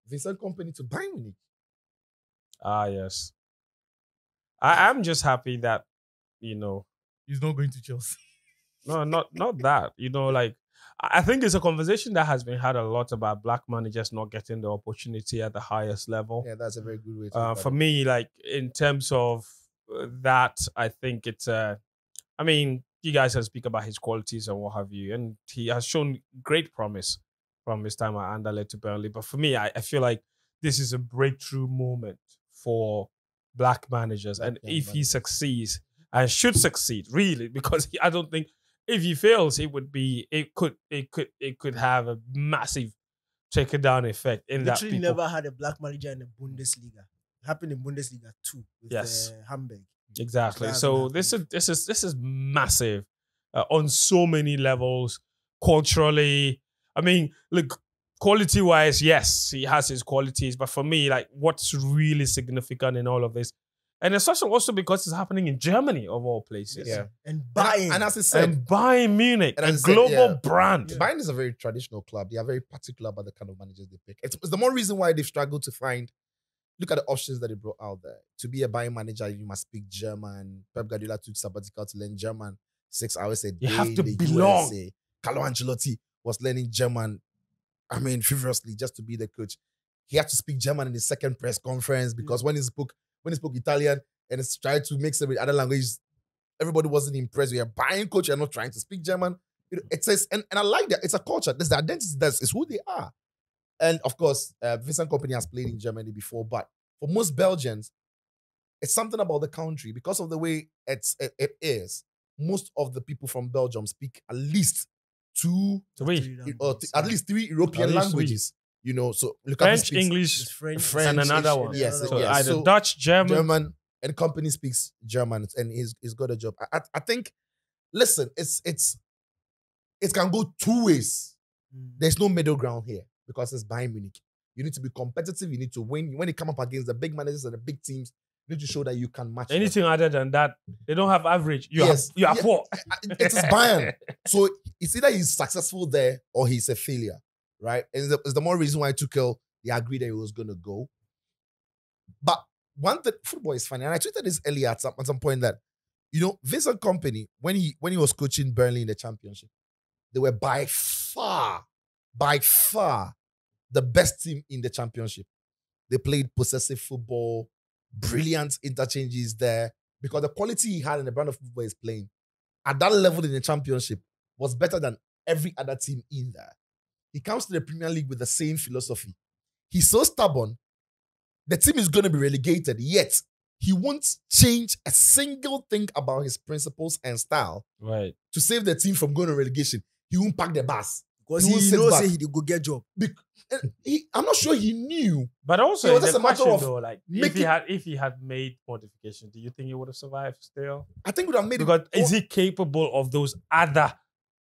Vincent Kompany to Bayern Munich. Ah, yes. I'm just happy that, you know, He's not going to Chelsea. no, not that. You know, like I think it's a conversation that has been had a lot about black managers not getting the opportunity at the highest level. Yeah, that's a very good way to For me, like in terms of that, I think it's I mean, you guys can speak about his qualities and what have you, and he has shown great promise from his time at Anderlecht to Burnley. But for me, I feel like this is a breakthrough moment for black managers, and if he succeeds, and should succeed, really, because I don't think if he fails, it could have a massive trickle down effect in that. Literally never had a black manager in the Bundesliga. It happened in Bundesliga too with Hamburg. Exactly. So this is massive on so many levels. Culturally, I mean, look, quality wise, yes, he has his qualities. But for me, like, what's really significant in all of this, and especially also because it's happening in Germany of all places, and Bayern, and as I said, and Bayern Munich, a global brand. Bayern is a very traditional club. They are very particular about the kind of managers they pick. It's the more reason why they've struggled to find. Look at the options that they brought out there. To be a Bayern manager, you must speak German. Pep Guardiola took sabbatical to learn German 6 hours a day. You have to in the belong. USA. Carlo Ancelotti was learning German, feverishly just to be the coach. He had to speak German in the second press conference because when he spoke Italian and it's tried to mix it with other languages, everybody wasn't impressed. You're a Bayern coach, you're not trying to speak German. It says, and I like that. It's a culture. There's the identity. It's who they are. And of course, Vincent Kompany has played in Germany before, but for most Belgians, it's something about the country because of the way it is. Most of the people from Belgium speak at least at least three European languages. You know, so look French, at English, French, and another one. Yes, so yes. either So Dutch, German, and Kompany speaks German, and he's got a job. I think. Listen, it can go two ways. There's no middle ground here because it's Bayern Munich. You need to be competitive. You need to win. When you come up against the big managers and the big teams, you need to show that you can match anything them. other than that. They don't have average. You are poor. It is Bayern. So it's either he's successful there or he's a failure, right? And it's the more reason why Tuchel, they agreed that he was going to go. But one thing, football is funny. And I tweeted this earlier at some point that, you know, Vincent Kompany, when he was coaching Burnley in the championship, they were by far the best team in the championship. They played possessive football, brilliant interchanges there, because the quality he had in the brand of football he's playing at that level in the championship was better than every other team in there. He comes to the Premier League with the same philosophy. He's so stubborn. The team is going to be relegated, yet he won't change a single thing about his principles and style to save the team from going to relegation. He won't pack the bus. Because he knows he did go get job. I'm not sure he knew. But also, it's a matter of though, like if he had made modifications, do you think he would have survived still? I think he would have made because is he capable of those other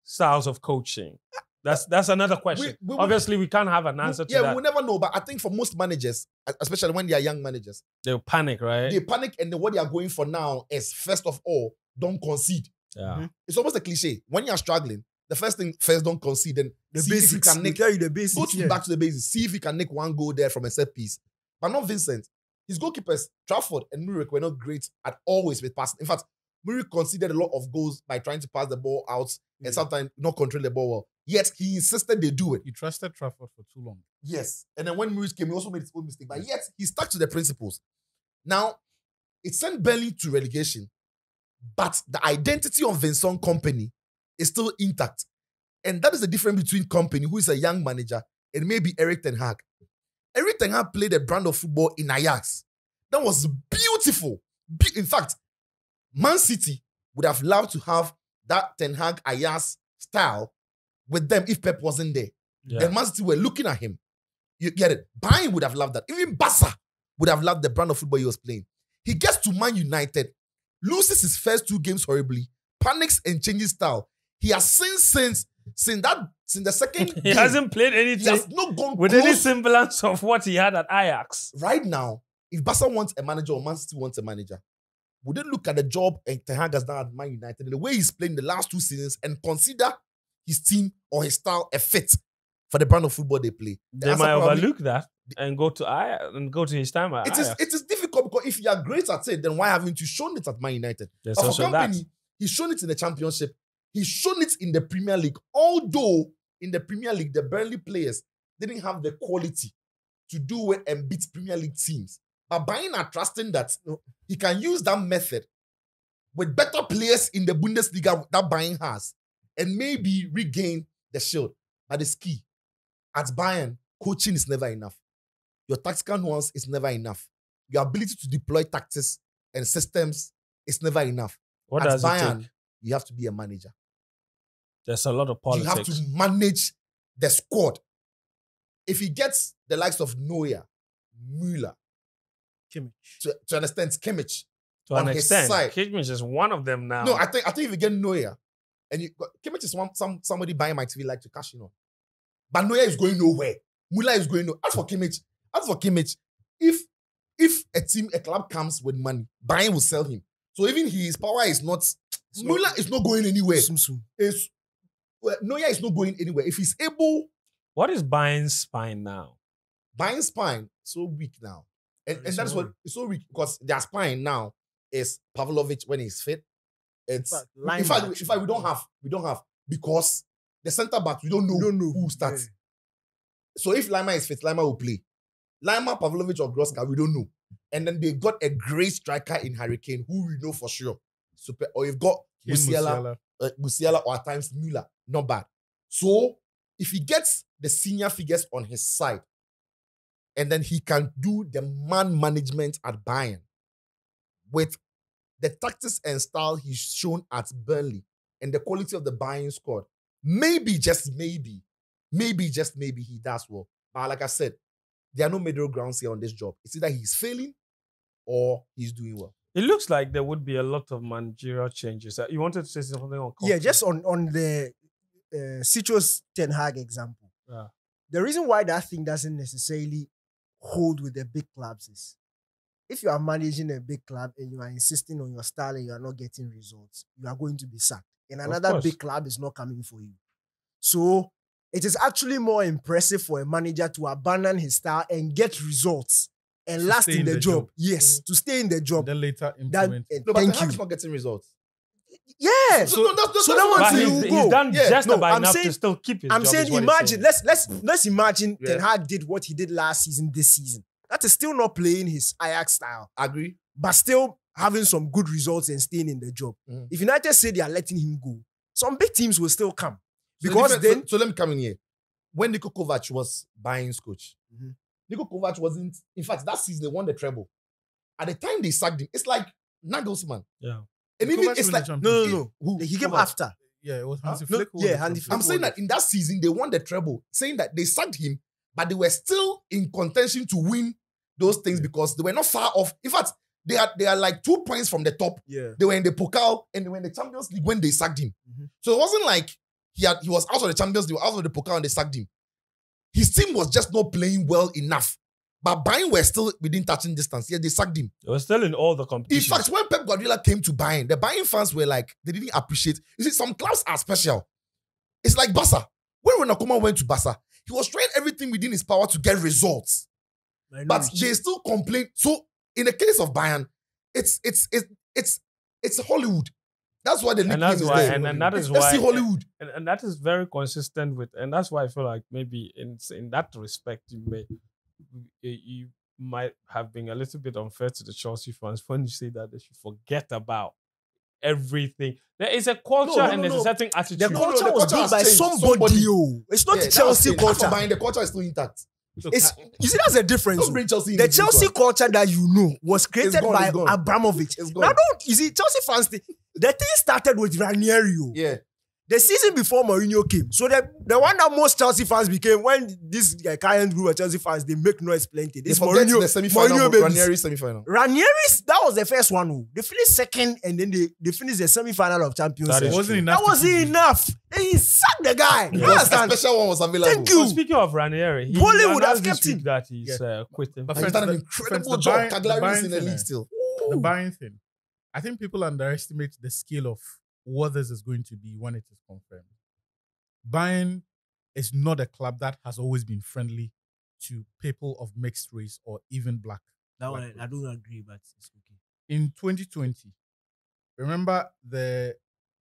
styles of coaching? That's another question. Obviously, we can't have an answer to that. Yeah, we'll never know. But I think for most managers, especially when they are young managers, they'll panic, right? They panic, and what they are going for now is, first of all, don't concede. Yeah. It's almost a cliche. When you are struggling, the first thing, don't concede. Then the basics. If you can nick, the basics. Go back to the basics. See if you can nick one goal there from a set piece. But not Vincent. His goalkeepers, Trafford and Muric, were not great at always with passing. In fact, Muric conceded a lot of goals by trying to pass the ball out and sometimes not control the ball well. Yet he insisted they do it. He trusted Trafford for too long. Yes. And then when Muric came, he also made his own mistake. But yet he stuck to the principles. Now, it sent Burnley to relegation, but the identity of Vincent Kompany is still intact. And that is the difference between Kompany, who is a young manager, and maybe Erik ten Hag. Erik ten Hag played a brand of football in Ajax. That was beautiful. In fact, Man City would have loved to have that Ten Hag Ajax style with them if Pep wasn't there. Yeah. And Man City were looking at him. You get it? Bayern would have loved that. Even Barca would have loved the brand of football he was playing. He gets to Man United, loses his first 2 games horribly, panics and changes style. He has since the second he game, hasn't played anything. He has not gone with close. Any semblance of what he had at Ajax. Right now, if Barca wants a manager or Man City wants a manager, would they look at the job Ten Hag has done at Man United and the way he's playing the last 2 seasons and consider his team or his style a fit for the brand of football they play. They might overlook that and go to his time at Ajax. It is difficult because if you are great at it, then why haven't you shown it at Man United? There's But for also Kompany, that. he's shown it in the Championship. He's shown it in the Premier League. Although in the Premier League, the Burnley players didn't have the quality to do it and beat Premier League teams. But Bayern are trusting that he can use that method with better players in the Bundesliga that Bayern has and maybe regain the shield. But it's key. At Bayern, coaching is never enough. Your tactical nuance is never enough. Your ability to deploy tactics and systems is never enough. What At does it Bayern, take? you have to be a manager. There's a lot of politics. You have to manage the squad. If he gets the likes of Neuer, Müller, Kimmich. to understand Kimmich to an on his extent. side. Kimmich is one of them now. No, I think if you get Neuer, and Kimmich is somebody buying my TV like to cash in on. But Neuer is going nowhere. Müller is going nowhere. As for Kimmich, if a club comes with money, Bayern will sell him. So even his power is not. Müller is not going anywhere. Neuer is not going anywhere. If he's able, What is Bayern's spine now? Bayern's spine so weak now, and that's what it's so weak because their spine now is Pavlovic when he's fit. It's in fact we don't have because the centre back we don't know who starts. Yeah. So if Lima is fit, Lima will play. Lima, Pavlovic or Groska, we don't know. And then they got a great striker in Hurricane who we know for sure. Super. Or you've got Musiala or at times Müller. Not bad. So if he gets the senior figures on his side, and then he can do the man management at Bayern with the tactics and style he's shown at Burnley and the quality of the Bayern squad, maybe, just maybe he does well. But like I said, there are no middle grounds here on this job. It's either he's failing or he's doing well. It looks like there would be a lot of managerial changes. You wanted to say something on Yeah, just on the Citro's Ten Hag example. Yeah. The reason why that thing doesn't necessarily hold with the big clubs is if you are managing a big club and you are insisting on your style and you are not getting results, you are going to be sacked. And another course. big club is not coming for you. So it is actually more impressive for a manager to abandon his style and get results and To last stay in the job. Yes, to stay in the job. Then later That, implement. No, but thank the Hag's you. not getting results. Yeah. So that But one he's done just about I'm enough saying- to still keep his I'm job. saying, is what he's imagine, saying. let's imagine Yeah. Ten Hag did what he did last season, this season. That is still not playing his Ajax style, Agree. but still having some good results and staying in the job. Mhm. If United say they are letting him go, some big teams will still come. So Because the difference- then, so let me come in here. When Niko Kovac was Bayern's coach, Mhm. Niko Kovac wasn't. In fact, that season they won the treble. At the time they sacked him, it's like Nagelsmann. Yeah. And Kovac even it's won like the Champions no. who He came Kovac. after. Yeah, it was Hansi No, Flick. who yeah, won the Hansi Champions Flick. I'm saying that in that season they won the treble, saying that they sacked him, but they were still in contention to win those things because they were not far off. In fact, they are like 2 points from the top. Yeah. They were in the Pokal and they were in the Champions League when they sacked him. Mhm. So it wasn't like he was out of the Champions League, out of the Pokal and they sacked him. His team was just not playing well enough. But Bayern were still within touching distance. Yeah, they sacked him. It was still in all the In competitions. fact, when Pep Guardiola came to Bayern, the Bayern fans were like, they didn't appreciate. You see, some clubs are special. It's like Barca. When Ronaldo went to Barca, he was trying everything within his power to get results. I know But it. they still complain. So in the case of Bayern, it's Hollywood. That's why the and nickname that's is why, there. and that is It's why, FC Hollywood. and that is very consistent with, and that's why I feel like maybe in that respect you might have been a little bit unfair to the Chelsea fans when you say that they should forget about everything. There is a culture and there's a certain attitude. The no, culture the was culture built has by changed. somebody. Oh. It's not Yeah, the that was Chelsea changed. As for culture. Bayern, the culture is still intact. It's, you see, that's a difference. Don't oh. bring Chelsea in The this Chelsea one. culture that you know was created gone, by it's gone. Abramovich. It's Now gone. don't, you see, Chelsea fans, the thing started with Ranieri. Oh. Yeah. The season before Mourinho came. So the one that most Chelsea fans became, when this current group of Chelsea fans, they make noise plenty. They This forget Mourinho, the semi-final, Mourinho babies. Ranieri semi-final. Ranieri's, that was the first one. Oh. They finished second and then they finished the semi-final of Champions That League. is It wasn't true. enough. That wasn't enough. Then he sacked the guy. You Because a understand? special one was available. Thank you. So speaking of Ranieri, he Bolly would have announced this kept week him. that he's quitting. But And he's friends, done an the- incredible friends, job. the Cagliari is Bayern in the thing, league still. The Bayern thing. I think people underestimate the scale of what this is going to be when it is confirmed. Bayern is not a club that has always been friendly to people of mixed race or even black. That one, I don't agree, but it's okay. In 2020, remember the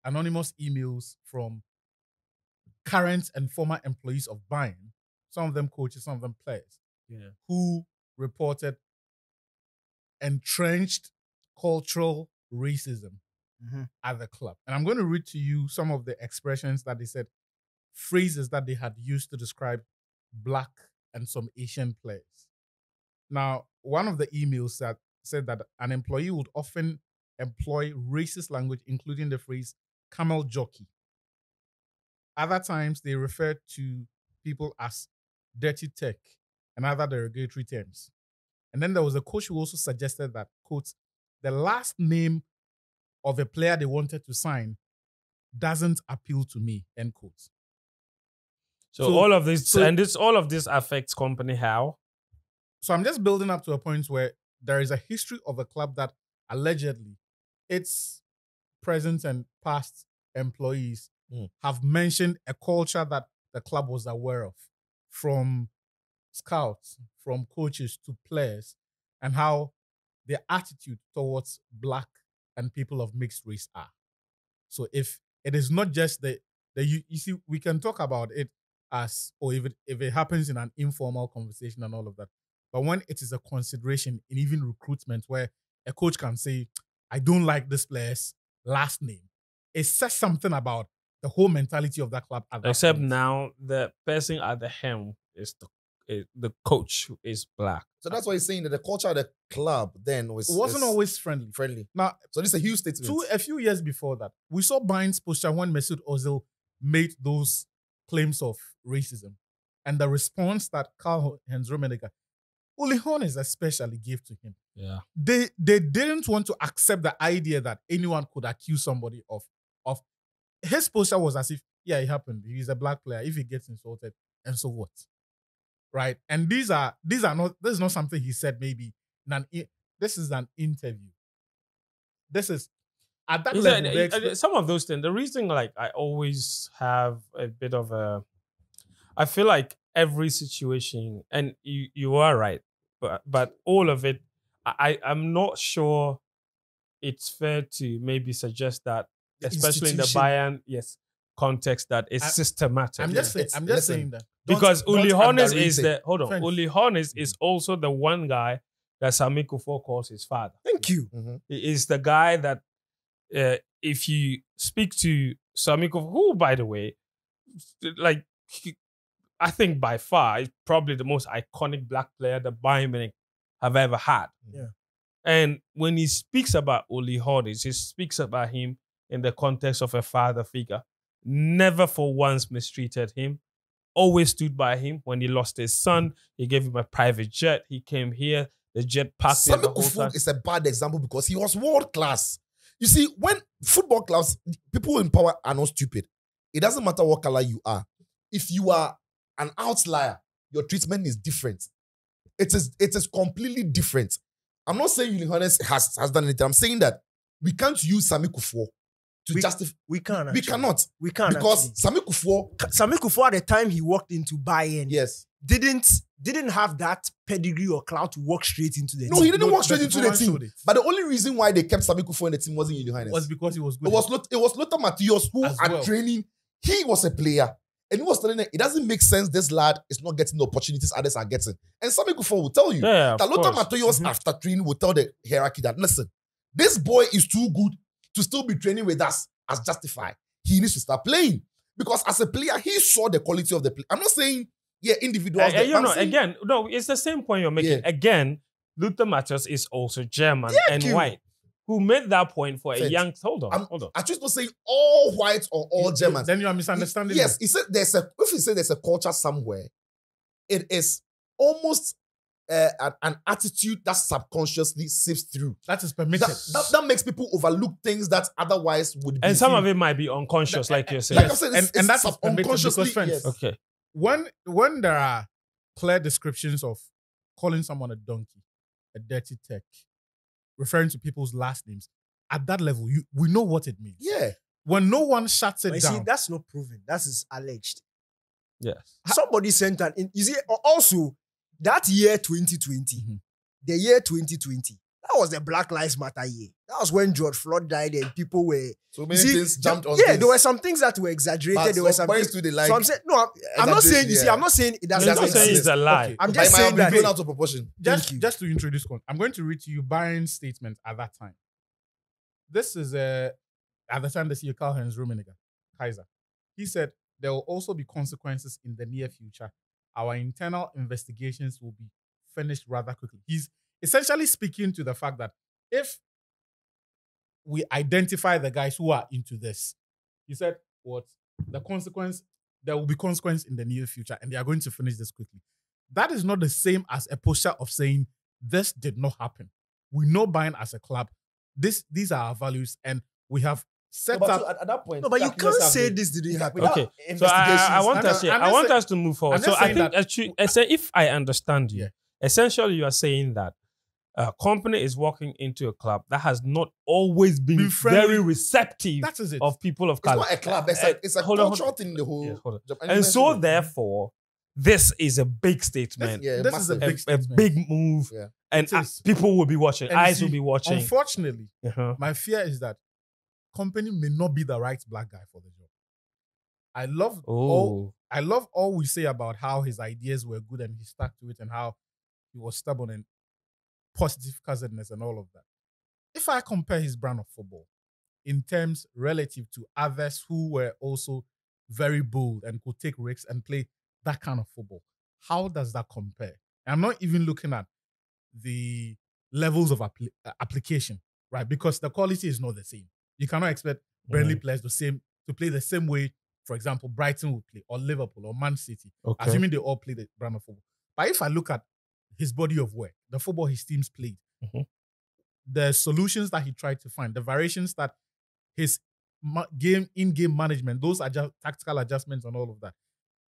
anonymous emails from current and former employees of Bayern, some of them coaches, some of them players, who reported entrenched cultural racism at the club. And I'm going to read to you some of the expressions that they said, phrases that they had used to describe black and some Asian players. Now, one of the emails said that an employee would often employ racist language, including the phrase camel jockey. Other times, they refer to people as dirty tech and other derogatory terms. And then there was a coach who also suggested that, quote, the last name of a player they wanted to sign doesn't appeal to me, end quote. So all of this, all of this affects Kompany how? So I'm just building up to a point where there is a history of a club that allegedly its present and past employees have mentioned a culture that the club was aware of, from scouts, from coaches to players, and how their attitude towards black and people of mixed race are. So if it is not just you see, we can talk about it as, or if it happens in an informal conversation and all of that. But when it is a consideration in even recruitment where a coach can say, I don't like this player's last name, it says something about the whole mentality of that club. Except now the person at the helm is the coach who is black. So that's why he's saying that the culture of the club then wasn't always friendly. Now, so this is a huge statement. A few years before that, we saw Bayern's posture when Mesut Ozil made those claims of racism, and the response that Karl-Heinz Rummenigge, Uli Hoeneß especially, gave to him. Yeah, they didn't want to accept the idea that anyone could accuse somebody of. His posture was as if, yeah, it happened. He's a black player. If he gets insulted, and so what? Right? And this is not something he said maybe. This is an interview. This is at that level. Some of those things. The reason, like, I always have a bit of I feel like every situation, and you are right, but all of it, I'm not sure it's fair to maybe suggest that, especially in the Bayern context, that it's systematic. I'm just saying that. Because Uli Hoeneß is Uli Hoeneß is also the one guy that Sami Kuffour calls his father. Thank you. He is the guy that if you speak to Sami Kuffour, who, by the way, like, I think by far is probably the most iconic black player that Bayern Munich have ever had. Yeah. And when he speaks about Uli Hoeneß, he speaks about him in the context of a father figure. Never for once mistreated him. Always stood by him. When he lost his son, he gave him a private jet. He came here. The jet passed him the whole time. Is a bad example because he was world class. You see, when football clubs, people in power are not stupid. It doesn't matter what color you are. If you are an outlier, your treatment is different. It is completely different. I'm not saying Uli Hoeneß has done anything. I'm saying that we can't use Sami Kuffour to justify. We can't. We cannot. We can't, because Sami Kuffour at the time he walked into Bayern, didn't have that pedigree or clout to walk straight into the team. No, he didn't walk straight into the team. But the only reason why they kept Sami Kuffour in the team wasn't Uli Hoeneß. Was because he was good. It was Lothar Matthäus who at training, he was a player. And he was telling them, it doesn't make sense this lad is not getting the opportunities others are getting. And Sami Kuffour will tell you that Lothar Matthäus after training will tell the hierarchy that, listen, this boy is too good to still be training with us as justified. He needs to start playing. Because as a player, he saw the quality of the play. I'm not saying, individuals. It's the same point you're making. Yeah. Again, Lothar Matthäus is also German and white. Who made that point for a young... Hold on. I just not saying all whites or all Germans. Then you are misunderstanding. Yes, he said if he said there's a culture somewhere, it is almost an attitude that subconsciously seeps through. That is permitted. That makes people overlook things that otherwise would be. And some of it might be unconscious, like you're saying. Like I'm saying, and that's unconsciously. Yes. Okay. When there are clear descriptions of calling someone a donkey, a dirty tech, referring to people's last names, at that level, we know what it means. Yeah. When no one shuts it down. See, that's not proven. That is alleged. Yes. Somebody sent an in. You see, also that year 2020, the year 2020, that was the Black Lives Matter year. That was when George Floyd died and people were So many things jumped on. Yeah, there were some things that were exaggerated. But there were some some points things. to the like. So I'm saying no. I'm not saying. You see, I'm not saying it doesn't I'm not saying it's exist. a lie. Okay. I'm But just it might saying have been that. blown out of proportion. Just to introduce, I'm going to read to you Bayern's statement at that time. This is at the time the CEO Karl-Heinz Rummenigge, Kaiser. He said there will also be consequences in the near future. Our internal investigations will be finished rather quickly. He's essentially speaking to the fact that if we identify the guys who are into this, he said, what? The consequence, there will be consequence in the near future and they are going to finish this quickly. That is not the same as a posture of saying this did not happen. We know Bayern as a club. These are our values and we have set No, but up. so at that point, No, but you that can't must say have been- this didn't happen. Okay. So Investigations. I want I'm us just- I'm I want just us to move forward. I'm So just I saying think that- actually, I say if I understand you, Yeah. essentially you are saying that Kompany is walking into a club that has not always been Been friendly. very receptive That is it. of people of It's color. not a club. It's a Hold on, hold cultural thing in the whole. Yes, hold on. job. And you so mentioned it. therefore, this is a big statement, Yeah, This is a massive. big a statement. big move, Yeah. and It is. people will be watching. And Eyes see, will be watching. Unfortunately, Uh-huh. my fear is that Kompany may not be the right black guy for the job. I love all we say about how his ideas were good and he stuck to it and how he was stubborn and positive cousiness and all of that. If I compare his brand of football in terms relative to others who were also very bold and could take risks and play that kind of football, how does that compare? I'm not even looking at the levels of application, right? Because the quality is not the same. You cannot expect Burnley players to play the same way, for example, Brighton would play, or Liverpool, or Man City, Okay. assuming they all play the brand of football. But if I look at his body of work, the football his teams played, the solutions that he tried to find, the variations that his in-game management, those tactical adjustments and all of that.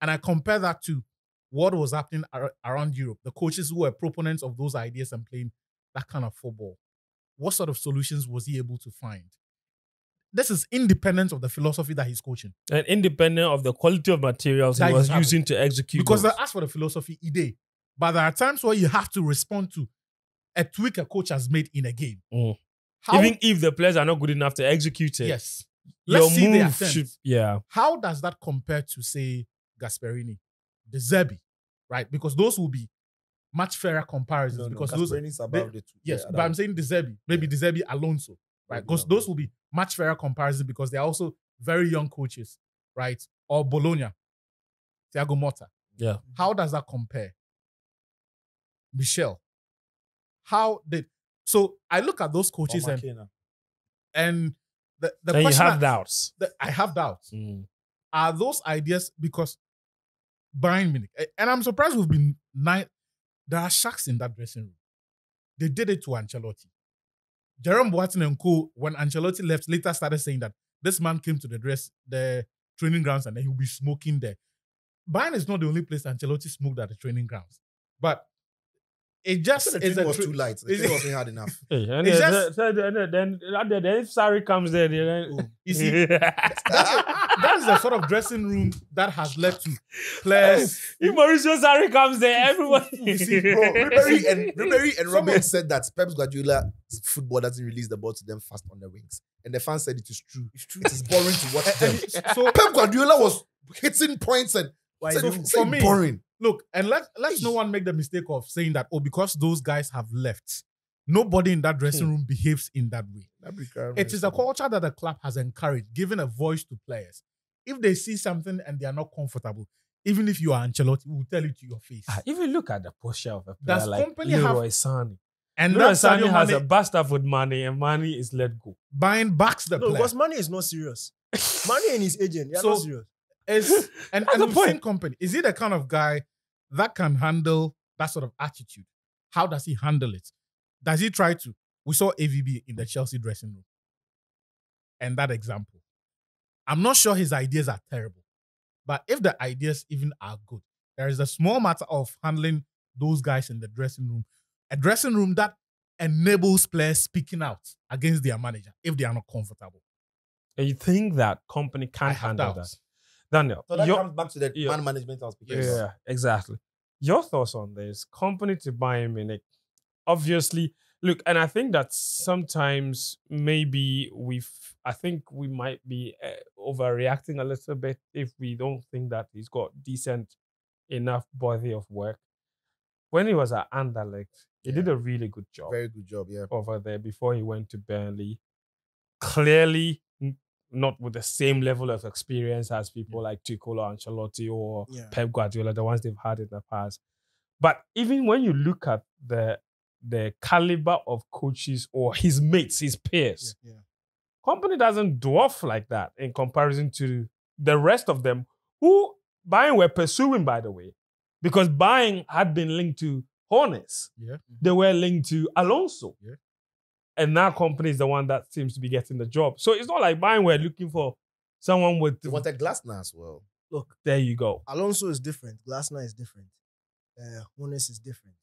And I compare that to what was happening around Europe, the coaches who were proponents of those ideas and playing that kind of football. What sort of solutions was he able to find? This is independent of the philosophy that he's coaching. And independent of the quality of materials That he was he's having. using to execute. Because those. as for the philosophy, he did. But there are times where you have to respond to a tweak a coach has made in a game. How, Even if the players are not good enough to execute it, yes. your Let's see the move attempt. should, yeah. How does that compare to, say, Gasperini, De Zerbi, right? Because those will be much fairer comparisons. Because those, Gasperini's above the two. yes, Yeah, but I'm saying De Zerbi, maybe De Zerbi, Alonso, right? Because those will be much fairer comparisons because they're also very young coaches, right? Or Bologna, Thiago Motta. Yeah. How does that compare? Michel. So I look at those coaches and the And you question have doubts. I have doubts. Are those ideas because Bayern Munich, and I'm surprised we've been there are sharks in that dressing room. They did it to Ancelotti. Jerome Boateng and co, when Ancelotti left, later started saying that this man came to the training grounds and then he'll be smoking there. Bayern is not the only place Ancelotti smoked at the training grounds. But it just The is training was too light. The training wasn't hard enough. Hey, and It's then, just- then if Sarri comes there, then You see, that is the sort of dressing room that has led to players. if Mauricio Sarri comes there, everyone. You see, Bro, Ribery and Robin said that Pep Guardiola's football doesn't release the ball to them fast on the wings. And the fans said it is true. It's true. It is boring to watch them. So Pep Guardiola was hitting points and said, So "It's for me, boring. look, and let's no one make the mistake of saying that, because those guys have left, nobody in that dressing room behaves in that way. It is a culture that the club has encouraged, giving a voice to players. If they see something and they are not comfortable, even if you are Ancelotti, we'll tell it to your face. Even look at the posture of a player Does like Kompany have- Leroy Sané. And Leroy that Sané Sadio has Mane a bastard with money, and money is let go. buying backs the No, player. because money is not serious. Money and his agent, they are So- not serious. And the we've point. seen Kompany. Is he the kind of guy that can handle that sort of attitude? How does he handle it? Does he try to? We saw AVB in the Chelsea dressing room. And that example. I'm not sure his ideas are terrible. But if the ideas even are good, there is a small matter of handling those guys in the dressing room. A dressing room that enables players speaking out against their manager if they are not comfortable. And you think that Kompany I can't have handle that? doubts. Daniel, So that your- comes back to the yeah. man management I was speaking yeah, about. exactly. Your thoughts on this? Company to Bayern Munich. Obviously, look, and I think that sometimes maybe I think we might be overreacting a little bit if we don't think that he's got decent enough body of work. When he was at Anderlecht, he did a really good job Very good job, yeah. over there before he went to Burnley. Clearly, not with the same level of experience as people like Tuchel or Ancelotti or Pep Guardiola, the ones they've had in the past. But even when you look at the caliber of coaches or his mates, his peers, Kompany doesn't dwarf like that in comparison to the rest of them who Bayern were pursuing, by the way, because Bayern had been linked to Hornets. Yeah. They were linked to Alonso. Yeah. And now Kompany is the one that seems to be getting the job. So it's not like Bayern were looking for someone with... They wanted Glasner as well. Look, there you go. Alonso is different. Glasner is different. Hornets is different.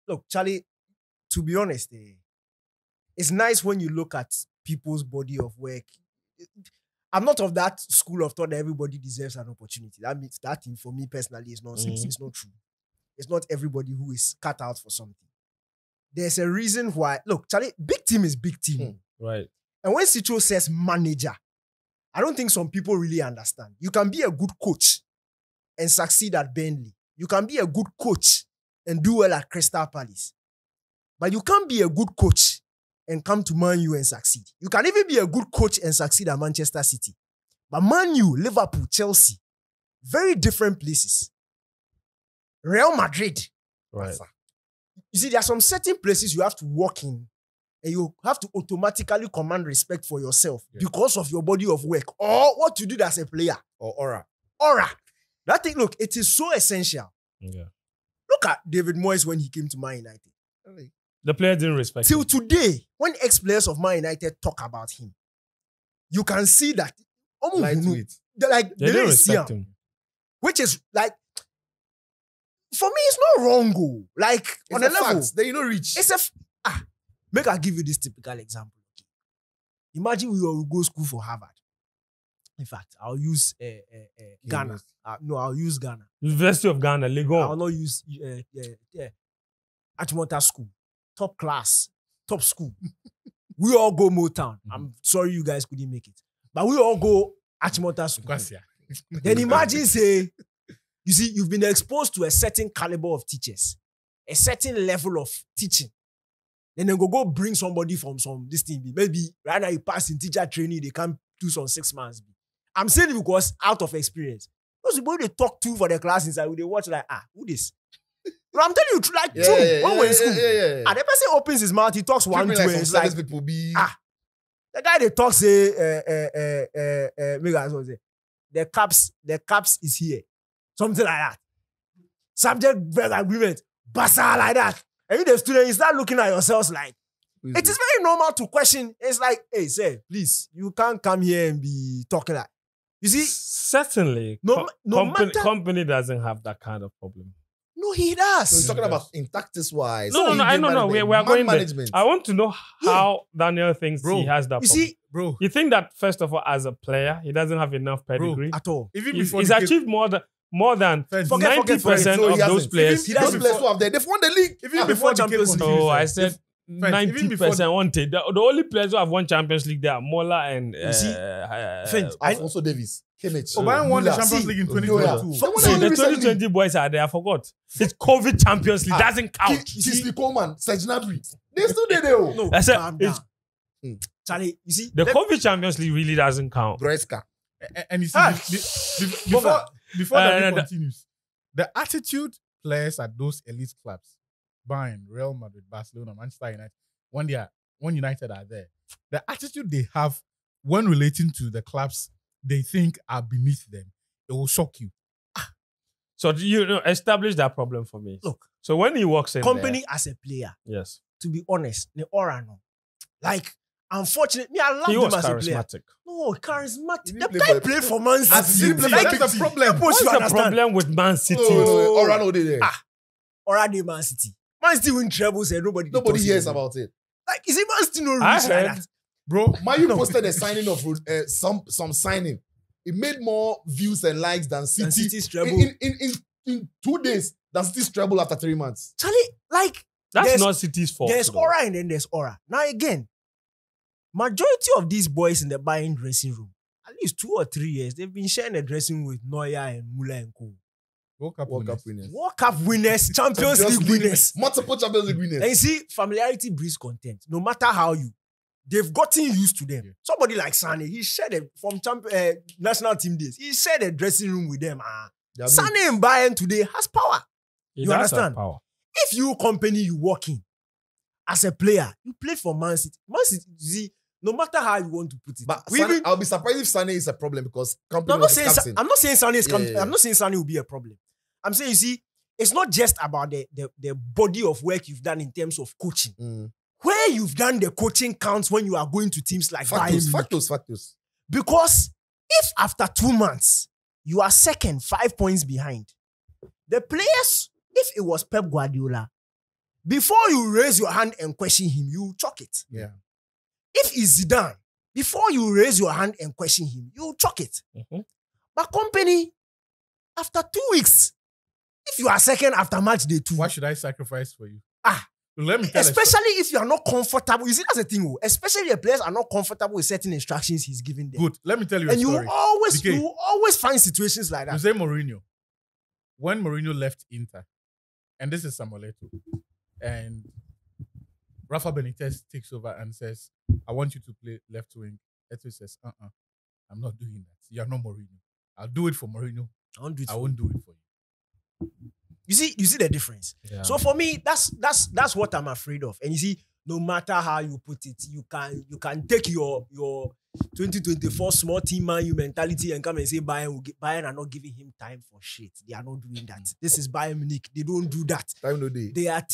Look, Charlie, to be honest, it's nice when you look at people's body of work. I'm not of that school of thought that everybody deserves an opportunity. That means that thing for me personally is nonsense. It's not true. It's not everybody who is cut out for something. There's a reason why. Look, Charlie, big team is big team. Right. And when Cicho says manager, I don't think some people really understand. You can be a good coach and succeed at Burnley. You can be a good coach and do well at Crystal Palace. But you can't be a good coach and come to Man U and succeed. You can even be a good coach and succeed at Manchester City. But Man U, Liverpool, Chelsea, very different places. Real Madrid. Right. You see, there are some certain places you have to walk in and you have to automatically command respect for yourself because of your body of work or what you did as a player. Or aura. Aura. That thing, look, it is so essential. Yeah. Look at David Moyes when he came to Man United. The player didn't respect Till him. today, when ex-players of Man United talk about him, you can see that they didn't respect him. Which is like, for me, it's not wrong. Like, It's on a level, fact. Then you know reach. it's make I give you this typical example. Imagine we will go school for Harvard. In fact, I'll use Ghana. I'll use Ghana. University of Ghana, Legon. I'll not use Achimota School. Top class, top school. We all go Motown. I'm sorry you guys couldn't make it. But we all go Achimota School. Then imagine, say, you see, you've been exposed to a certain caliber of teachers, a certain level of teaching. Then go bring somebody from this thing. Maybe right now you pass in teacher training, they can't do some 6 months. I'm saying it because out of experience. Those people they talk to for the class inside, they watch like, who this? But I'm telling you, like, true. When we're in school, and the person opens his mouth, he talks one, two, and it's like, people be... the guy they talk say, the caps is here. Something like that. Subject verb agreement. Basa like that. And you the student, you start looking at yourselves like, it is very normal to question. It's like, hey, sir, please, you can't come here and be talking like. You see? Certainly. Kompany doesn't have that kind of problem. No, he does. So you're talking about in tactics-wise. No, I know. We are going management. there. I want to know how Daniel thinks he has that problem. See, bro. You think that, first of all, as a player, he doesn't have enough pedigree? At all. Even He's before achieved more than 90% of those players. Those players who have there, they've won the league. Even before Champions League. Oh, I said 90% wanted. The only players who have won Champions League, they are Mola and Also Davies. Bayern won the Champions League in 2022. See, the 2020 boys are there, I forgot. It's COVID Champions League, doesn't count. Kingsley Coman, Serge Gnabry. They still did it. No, I said, calm down. Charlie, you see, the COVID Champions League really doesn't count. Goretzka. And you see, before that continues, the attitude players at those elite clubs, Bayern, Real Madrid, Barcelona, Manchester United, when United are there, the attitude they have when relating to the clubs they think are beneath them, it will shock you. So you establish that problem for me. Look, so when he walks in Kompany as a player, yes, to be honest, the aura no. Like, unfortunately, I love he him was as a player. charismatic. No, charismatic. He The didn't guy play played for Man City. That's the problem. What's the problem with Man City? Aura no there. Aura de Man City. Man City win trebles and nobody hears about it. Like, is it Man City no reach I like heard. that? Bro, Man U posted a signing of some signing. it made more views and likes than City. City's treble. In 2 days, than City's treble after 3 months. Charlie, like, That's not City's fault. there's though. aura and then there's aura. Now again, majority of these boys in the Bayern dressing room, at least 2 or 3 years, they've been sharing a dressing room with Neuer and Müller and Co. World Cup World winners. Cup winners. World Cup winners, Champions League winners. Multiple Champions League winners. And you see, familiarity breeds contempt. No matter how they've gotten used to them. Yeah. Somebody like Sane, he shared from national team days. He shared a dressing room with them. Sane in Bayern today has power. He You does have understand? power. If you Kompany, you walk in as a player, you play for Man City. Man City, you see, no matter how you want to put it. But we Sane, even- I'll be surprised if Sane is a problem because No, Kompany I'm not was saying captain. I'm not saying Sane is Yeah. I'm not saying Sane will be a problem. I'm saying, you see, it's not just about the body of work you've done in terms of coaching. Mm. Where you've done the coaching counts when you are going to teams like Bayern Munich. Factos. Because if after 2 months you are second, 5 points behind, the players, if it was Pep Guardiola, before you raise your hand and question him, you chuck it. Yeah. If it's Zidane, before you raise your hand and question him, you chuck it. Mhm. But Kompany, after 2 weeks, if you are second after match day 2, What should I sacrifice for you? Ah. So let me tell you. especially if you are not comfortable, you see that's the thing. Especially if the players are not comfortable with certain instructions he's giving them. Good. Let me tell you a And story. you DK. always find situations like that. Jose Mourinho. When Mourinho left Inter, and this is Samuel Eto'o, and Rafa Benitez takes over and says, I want you to play left wing. Eto'o says, I'm not doing that. You're not Mourinho. I'll do it for Mourinho. I won't do it I for won't do it for you. You see the difference. Yeah. So for me, that's what I'm afraid of. And you see, no matter how you put it, you can take your 2024 small team Man U mentality and come and say Bayern are not giving him time for shit. They are not doing that. This is Bayern Munich. They don't do that. Time no day. They are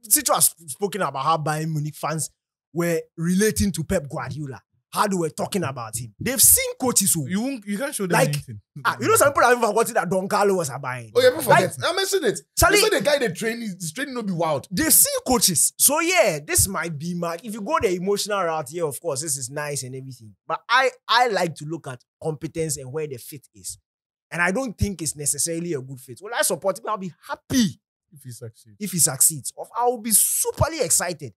Citro has spoken about how Bayern Munich fans were relating to Pep Guardiola. How they were talking about him. They've seen coaches who You can't show them Like, anything. you know, some people have even forgotten that Don Carlo was a Bayern. Oh, yeah, don't Like, forget. I mentioned it. Charlie- You said the guy they train, his training will be wild. They've seen coaches. So yeah, this might be if you go the emotional route, yeah, of course, this is nice and everything. But I like to look at competence and where the fit is. And I don't think it's necessarily a good fit. Well, I support him. I'll be happy If he succeeds. if he succeeds. I will be superly excited.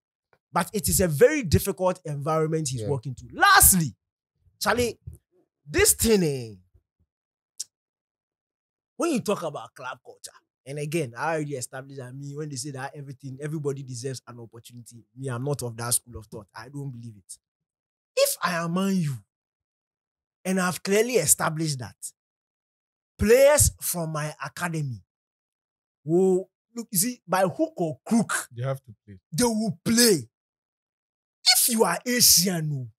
But it is a very difficult environment he's Yeah. working to. Lastly, Charlie, this thing, when you talk about club culture, and again, I already established that when they say that everybody deserves an opportunity, me, I'm not of that school of thought. I don't believe it. If I am Man U, and I've clearly established that players from my academy will, look, you see, by hook or crook, They have to play. they will play. If you are Asian,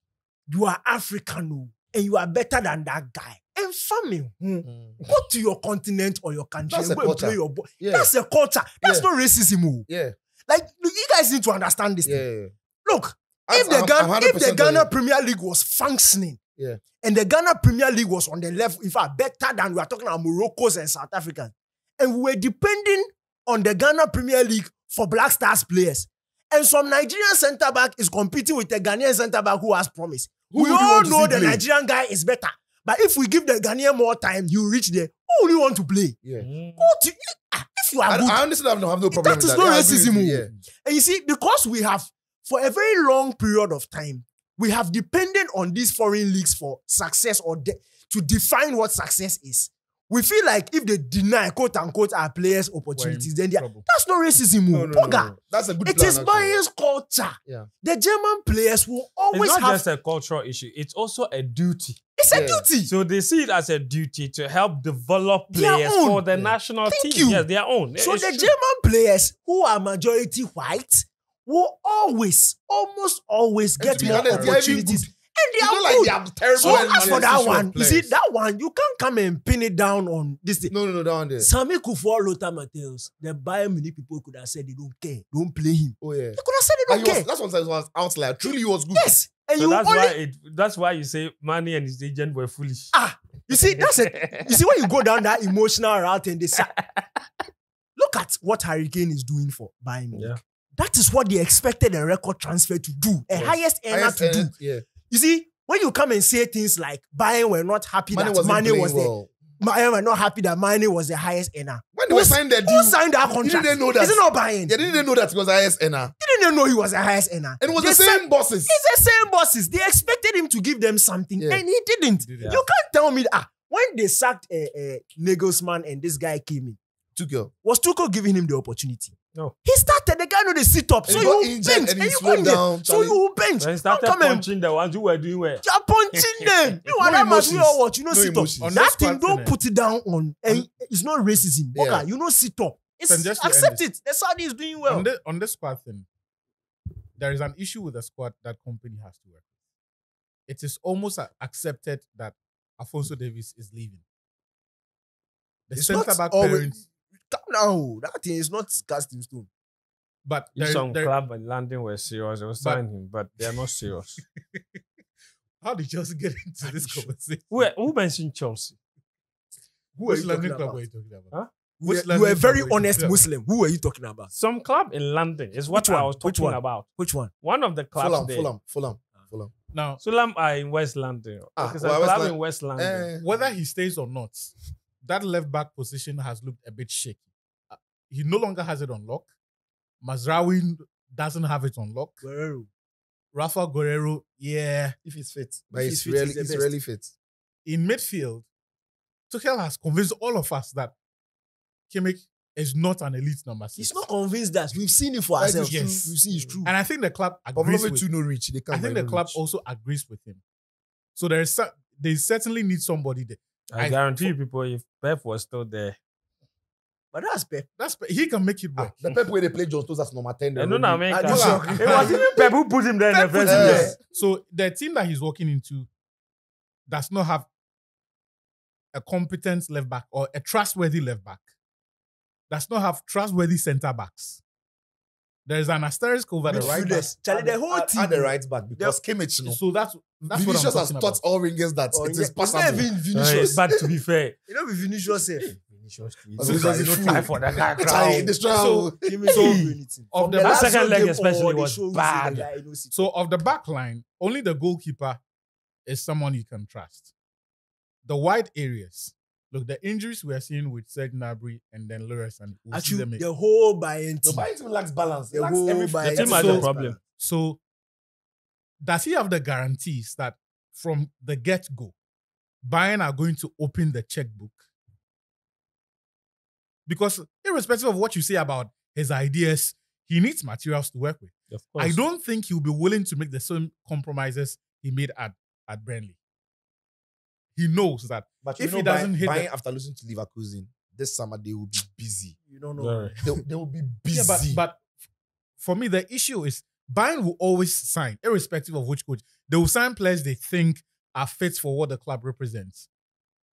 you are African, and you are better than that guy, and family, go to your continent or your country That's and a go and culture. play your ball. Yeah. That's a culture. That's Yeah. not racism. Oh. Yeah. Like, look, you guys need to understand this thing. Yeah. Look, I'm if the 100% Ghana on it. Premier League was functioning, Yeah. and the Ghana Premier League was on the level, in fact, better than we are talking about Morocco's and South Africans, and we were depending on the Ghana Premier League for Black Stars players, and some Nigerian centre back is competing with the Ghanaian centre back who has promise. Who We would you all want to know see the play? Nigerian guy is better, but if we give the Ghanaian more time, you reach there. Who will you want to play? Yeah. Go to if you are I good. understand. I have no problem That with is that. not Yeah, I agree with racism. you, Oh. Yeah. And you see, because we have, for a very long period of time, we have depended on these foreign leagues for success or to define what success is. We feel like if they deny, quote unquote, our players opportunities, then they are, trouble. that's not racism. No, Oh. no, Poga. no. That's a good It plan. is actually. Bayern's culture. Yeah. The German players will It's always not have. just a cultural issue, it's also a duty. It's a Yeah. duty. So they see it as a duty to help develop Their players own. for the Yeah. national Thank team. you. Yes, their own. So It's the true. German players who are majority white will almost always And get to be more honest, they are even opportunities. good. And they It's are not like good. they are terrible. So and as for that association one, you see, players. that one, you can't come and pin it down on this thing. No, that one there. Sami Kufuor, Lothar Matthäus, the Bayern Munich people could have said they don't care. Don't play him. Oh yeah. They could have said they And don't he was, care. that's one was outlier. Truly, he was good. Yes. And So you that's only, that's why you say Manny and his agent were foolish. you see, that's it. You see, when you go down that emotional route and they say, look at what Harry Kane is doing for Bayern Munich. Yeah. That is what they expected a record transfer to do, a Yes. highest earner Highest to do. earned, yeah. You see, when you come and say things like Bayern were not happy Mane that wasn't Mane playing was well. Bayern were not happy that Mane was the highest earner. When they were signing their Who deal, signed that you contract? didn't know that. Is it not Bayern? They didn't know that he was the highest earner. They didn't know he was the highest earner. And it was They the same bosses. It's the same bosses. They expected him to give them something, Yeah. and he didn't. He didn't. You can't tell me that when they sacked Nagelsmann and this guy came in, Tuchel. was Tuchel giving him the opportunity? No. He started, the guy know the sit up. And So he got you injured bench. and And he you slowed went there. down, So Charlie. you bench. When he Don't started come and punching the ones who were doing well. you're punching them. You No are that much we emotions. all watch. You know, No sit emotions. up. On That this thing, part, don't innit? put it down on. And it's not racism. Yeah. Okay, you know, sit up. It's, Then just to end accept this. it. The Saudi is doing well. On this squad thing, there is an issue with the squad that Kompany has to work with. It is almost accepted that Alphonso Davies is leaving. The It's centre not back always- parents, Calm down. That thing is not cast in stone. but If some there, club in London were serious, they would sign him, but they are not serious. how did Chelsea get into this Sure. conversation? Who mentioned Chelsea? Who are Which you London talking club about? are you talking about? Huh? You Which were a London very club are you honest talking about? Muslim. Who are you talking about? Some club in London is what Which one? I was Which talking one? about. Which one? One of the clubs Fulham. Now, Fulham are in West London. Ah, There's well, a club West in West London. whether he stays or not, that left back position has looked a bit shaky. He no longer has it on lock. Mazraoui doesn't have it on lock. Guerrero. Rafa Guerrero, yeah. If he's fit. But If he's he's fit, really, he's the he's best. really fit. In midfield, Tuchel has convinced all of us that Kimmich is not an elite number 6. He's not convinced that we've seen it for That is ourselves. true. Yes. We've seen it's true. And I think the club agrees Pavlovic with too no reach. They can't I think by the no club reach. also agrees with him. So they certainly need somebody there. I guarantee you, people, if Pep was still there, But that's Pep. He can make it work. The Pep where they play John Stones as number 10. I don't know, man. I It do agree. was even Pep who put him there in the Pep first put him place. there. So the team that he's walking into does not have a competent left back or a trustworthy left back. Does not have trustworthy centre backs. There is an asterisk over the right back. Midfielders. Charlie, the whole team. At the right back because Kimmich, no. So that's what Vinicius I'm has talking taught about. all ringers that Oh, it yeah. is It's not possible. even Vinicius. But to be fair, You know, with Vinicius safe. Vinicius, Vinicius is no fool. time for that guy. Charlie, this trial. Kimmich So, didn't do anything. of From the the back- last second leg game, especially they was show you bad. the guy knows it. So of the back line, only the goalkeeper is someone you can trust. The wide areas. Look, the injuries we are seeing with Serge Gnabry and then Lloris and we'll see Actually, them. the whole Bayern The team. Bayern team lacks balance. It The lacks whole everything. Bayern team has a problem. So does he have the guarantees that from the get-go, Bayern are going to open the checkbook? Because irrespective of what you say about his ideas, he needs materials to work with. Of course. I don't think he'll be willing to make the same compromises he made at Burnley. He knows that But if he doesn't hit Bayern the- after losing to Leverkusen, this summer they will be busy. You don't know. Very. They will be busy. Yeah, but for me, the issue is Bayern will always sign, irrespective of which coach. They will sign players they think are fit for what the club represents.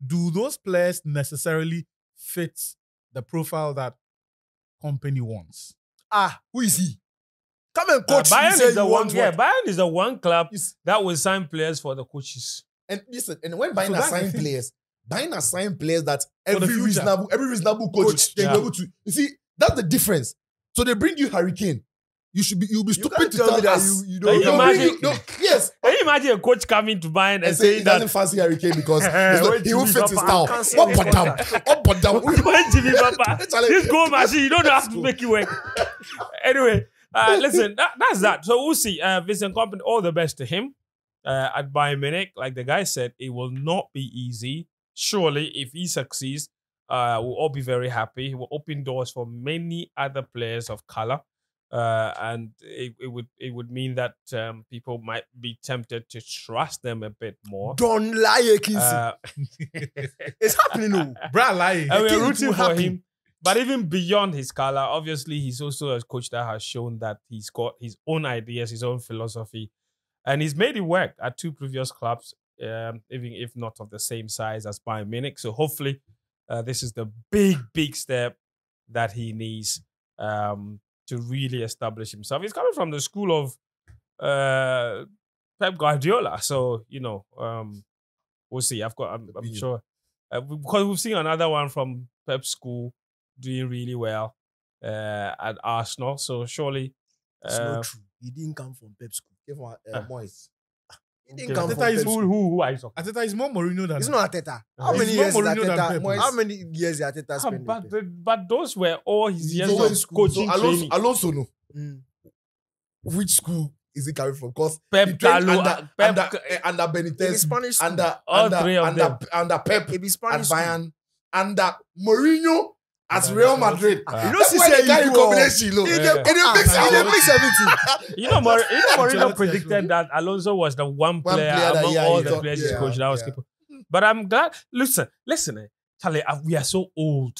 Do those players necessarily fit the profile that Kompany wants? Who is he? Come and coach. Bayern you say is the you one. want Yeah, what? Bayern is the one club It's- that will sign players for the coaches. and listen, and when Bayern that's the assign thing. players, Bayern assign players that the every future. reasonable coach they yeah. be able to. You see, that's the difference. So they bring you Hurricane. You'll be You stupid can't to tell tell me that us. you Can you don't They'll know. bring imagine- you- no, yes. Can you imagine a coach coming to Bayern and And say saying he that doesn't fancy Hurricane because Wait he till won't we fit his drop style. out. Can't say Up this and down, up and down. when Jimmy Papa, Charlie, this goal machine, you don't have to make it work. Anyway, listen, that's that. So we'll see. Vincent Kompany, all the best to him at Bayern Munich. Like the guy said, it will not be easy. Surely, if he succeeds, we'll all be very happy. He will open doors for many other players of color. And it would mean that people might be tempted to trust them a bit more. Don't lie, Kinsey. Uh, It's happening. No. Brad lying. and thing we're it rooting will for happen. him. But even beyond his color, obviously, he's also a coach that has shown that he's got his own ideas, his own philosophy, and he's made it work at 2 previous clubs, even if not of the same size as Bayern Munich. So hopefully, this is the big step that he needs to really establish himself. He's coming from the school of Pep Guardiola, so we'll see. I'm sure because we've seen another one from Pep's school doing really well at Arsenal. So surely, It's not true. He didn't come from Pep school. Give one, Moyes. He didn't come Ateta from is Pep. Who are you talking? Ateta is more Mourinho than It's not Ateta. How He's many more years is Mourinho than Pep. Ateta? How many years is Ateta Ah, spent? but those were all his years So, of coaching so training. Alonso, no. Mm. Which school is he coming from? Because Pep he trained Carlo, under Pep- Maybe Benitez, Spanish school. All three of them. under Pep Maybe at Spanish school. Bayern, under Mourinho at Under Real Chelsea. Madrid. Ah. You know, That's see, why say they carry equal. combination. Look, He Yeah. dey- it didn't mix he dey out. mix everything. Mourinho Ancelotti predicted as well. that Alonso was the one player, player that, among yeah, all he the thought- players he's yeah, coached that was yeah. capable. But I'm glad. Listen, Charlie, we are so old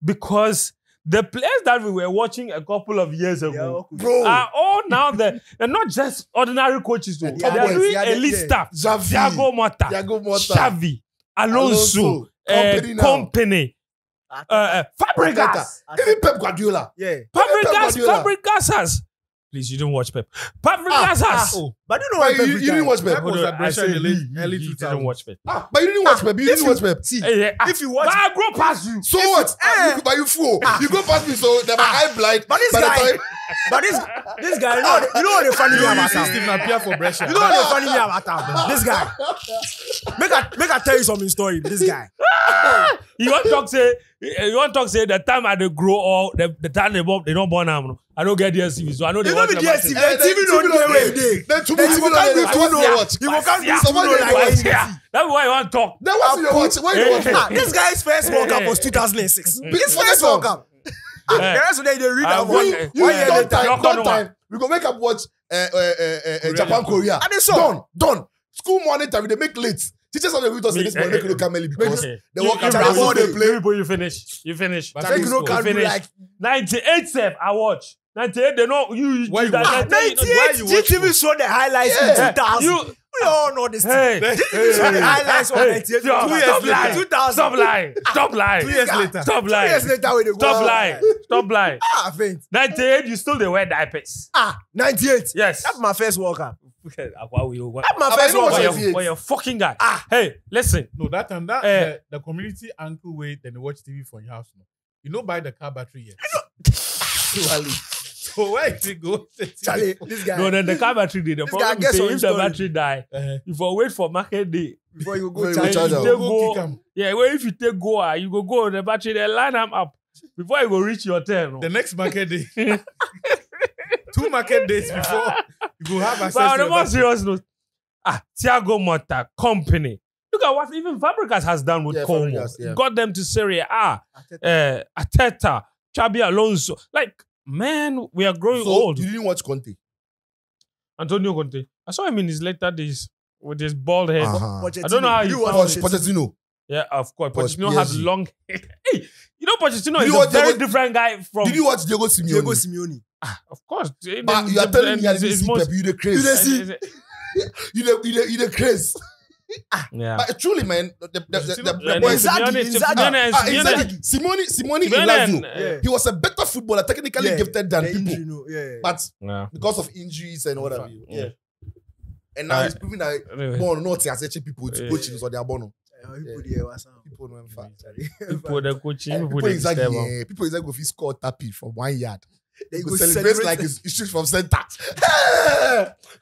because the players that we were watching a couple of years ago Bro, are all now they're not just ordinary coaches. Though. Yeah, They are boys. doing Yeah, elite yeah. stuff. Xavi, Thiago Motta, Thiago Motta, Xavi, Alonso, Kompany now. Kompany, Fabregas. Even Pep Guardiola. Yeah. Guardiola. Fabregas has. Please, you didn't watch Pep. Fabregas has. Oh, But you know Why what? you didn't watch Pep? Pep was at I Brescia said in the late he early didn't 2000s. watch Pep. But you didn't watch Pep. You didn't watch Pep. See, If you watch- but I grow past you. So what? But you fool. You go past me, so that my eye blind. But this by the guy- time- but this guy, you know what the funny thing You about see him? Stephen appear for Brescia. You know what the funny thing about him? This guy. Make I tell you something story. This guy. You want to talk say the time I dey grow or the time they don't born am. I don't get DSTV, so I know they You know watch the the DSTV. matches. The TV don't know where it is. Then to me, Then TV you don't can't know. be I too want to know. watch. You go come Yeah. this Someone know dey like watch. Yeah, that's why I want to talk. Then what's your watch? Why you watch? This guy's first World Cup was 2006. His Forget first World them. Cup. The rest of them, they read that I one. want- You One year don't later. time. Knock on Don't the time. We go make up watch Japan, Korea. And they saw. Done. School morning time. They make late. Teachers are the with us say this morning. Make you look early because Okay. they work You out finish. before they play. You finish. You finish. But Take you no score. can do finish. like 98 sef, I watch. 98, they know you. Why you that- watch? that- Why 98 you watch GTV showed the highlights in Yeah. 2000. You. We all know this. Hey, GTV showed the highlights of hey, 98. stop 2 years later. lying. 2000. Stop lying. Stop lying. 2 years later. Stop 2 years lying. later, we dey go. Stop lying. Stop lying. I faint. 98, you still they wear diapers. 98. Yes. That's my first World Cup. That's my Ah, That's my but first you know World what Cup. you- you're a fucking guy. Ah. Hey, listen. No, that time the community uncle way then they watch TV for your house. No. You know buy the car battery yet. So where did you go? Charlie, this guy. No, then the car battery did. The This guy problem is gets say on if his the story. battery die, Uh-huh. you for wait for market day. Before you Before go you charge charge it. am. Take Go go. kick 'em. Yeah, well, if you take you go on the battery, then line them up before you go reach your turn. The next market day. 2 market days before you go have access But on to the your more battery. serious note, Thiago Motta, Kompany. Look at what even Fabregas has done with Yeah, Como. Fabregas, yeah. Got them to Serie A. Arteta, Xabi Alonso. Like, man, we are growing So old. you didn't watch Conte. Antonio Conte. I saw him in his later days with his bald head. Uh-huh. I don't know how you found it. Pochettino. Yeah, of course. Poch, Pochettino has PSG. long hair. Hey, you know Pochettino Did is you a watch very Diego- different guy from... Did you watch Diego Simeone? Diego Simeone. Of course. But you are telling me you it's see most- Pep, you the craze. You dey You the craze. Yeah. But truly, man, the Yeah, boys. Simone in Lazio. Yeah. He was a better footballer, technically Yeah. gifted than The people, injury, no, yeah. but Yeah. because of injuries and whatever. Yeah. And now he's proving that Anyway. born not as people to Yeah. coaching so they are born. People there was some. People know him fast. People the coaching, people People the exactly, step up. yeah. People exactly go fit score tappy from 1 yard. They He go go celebrate celebrate like the- it's shoots from center.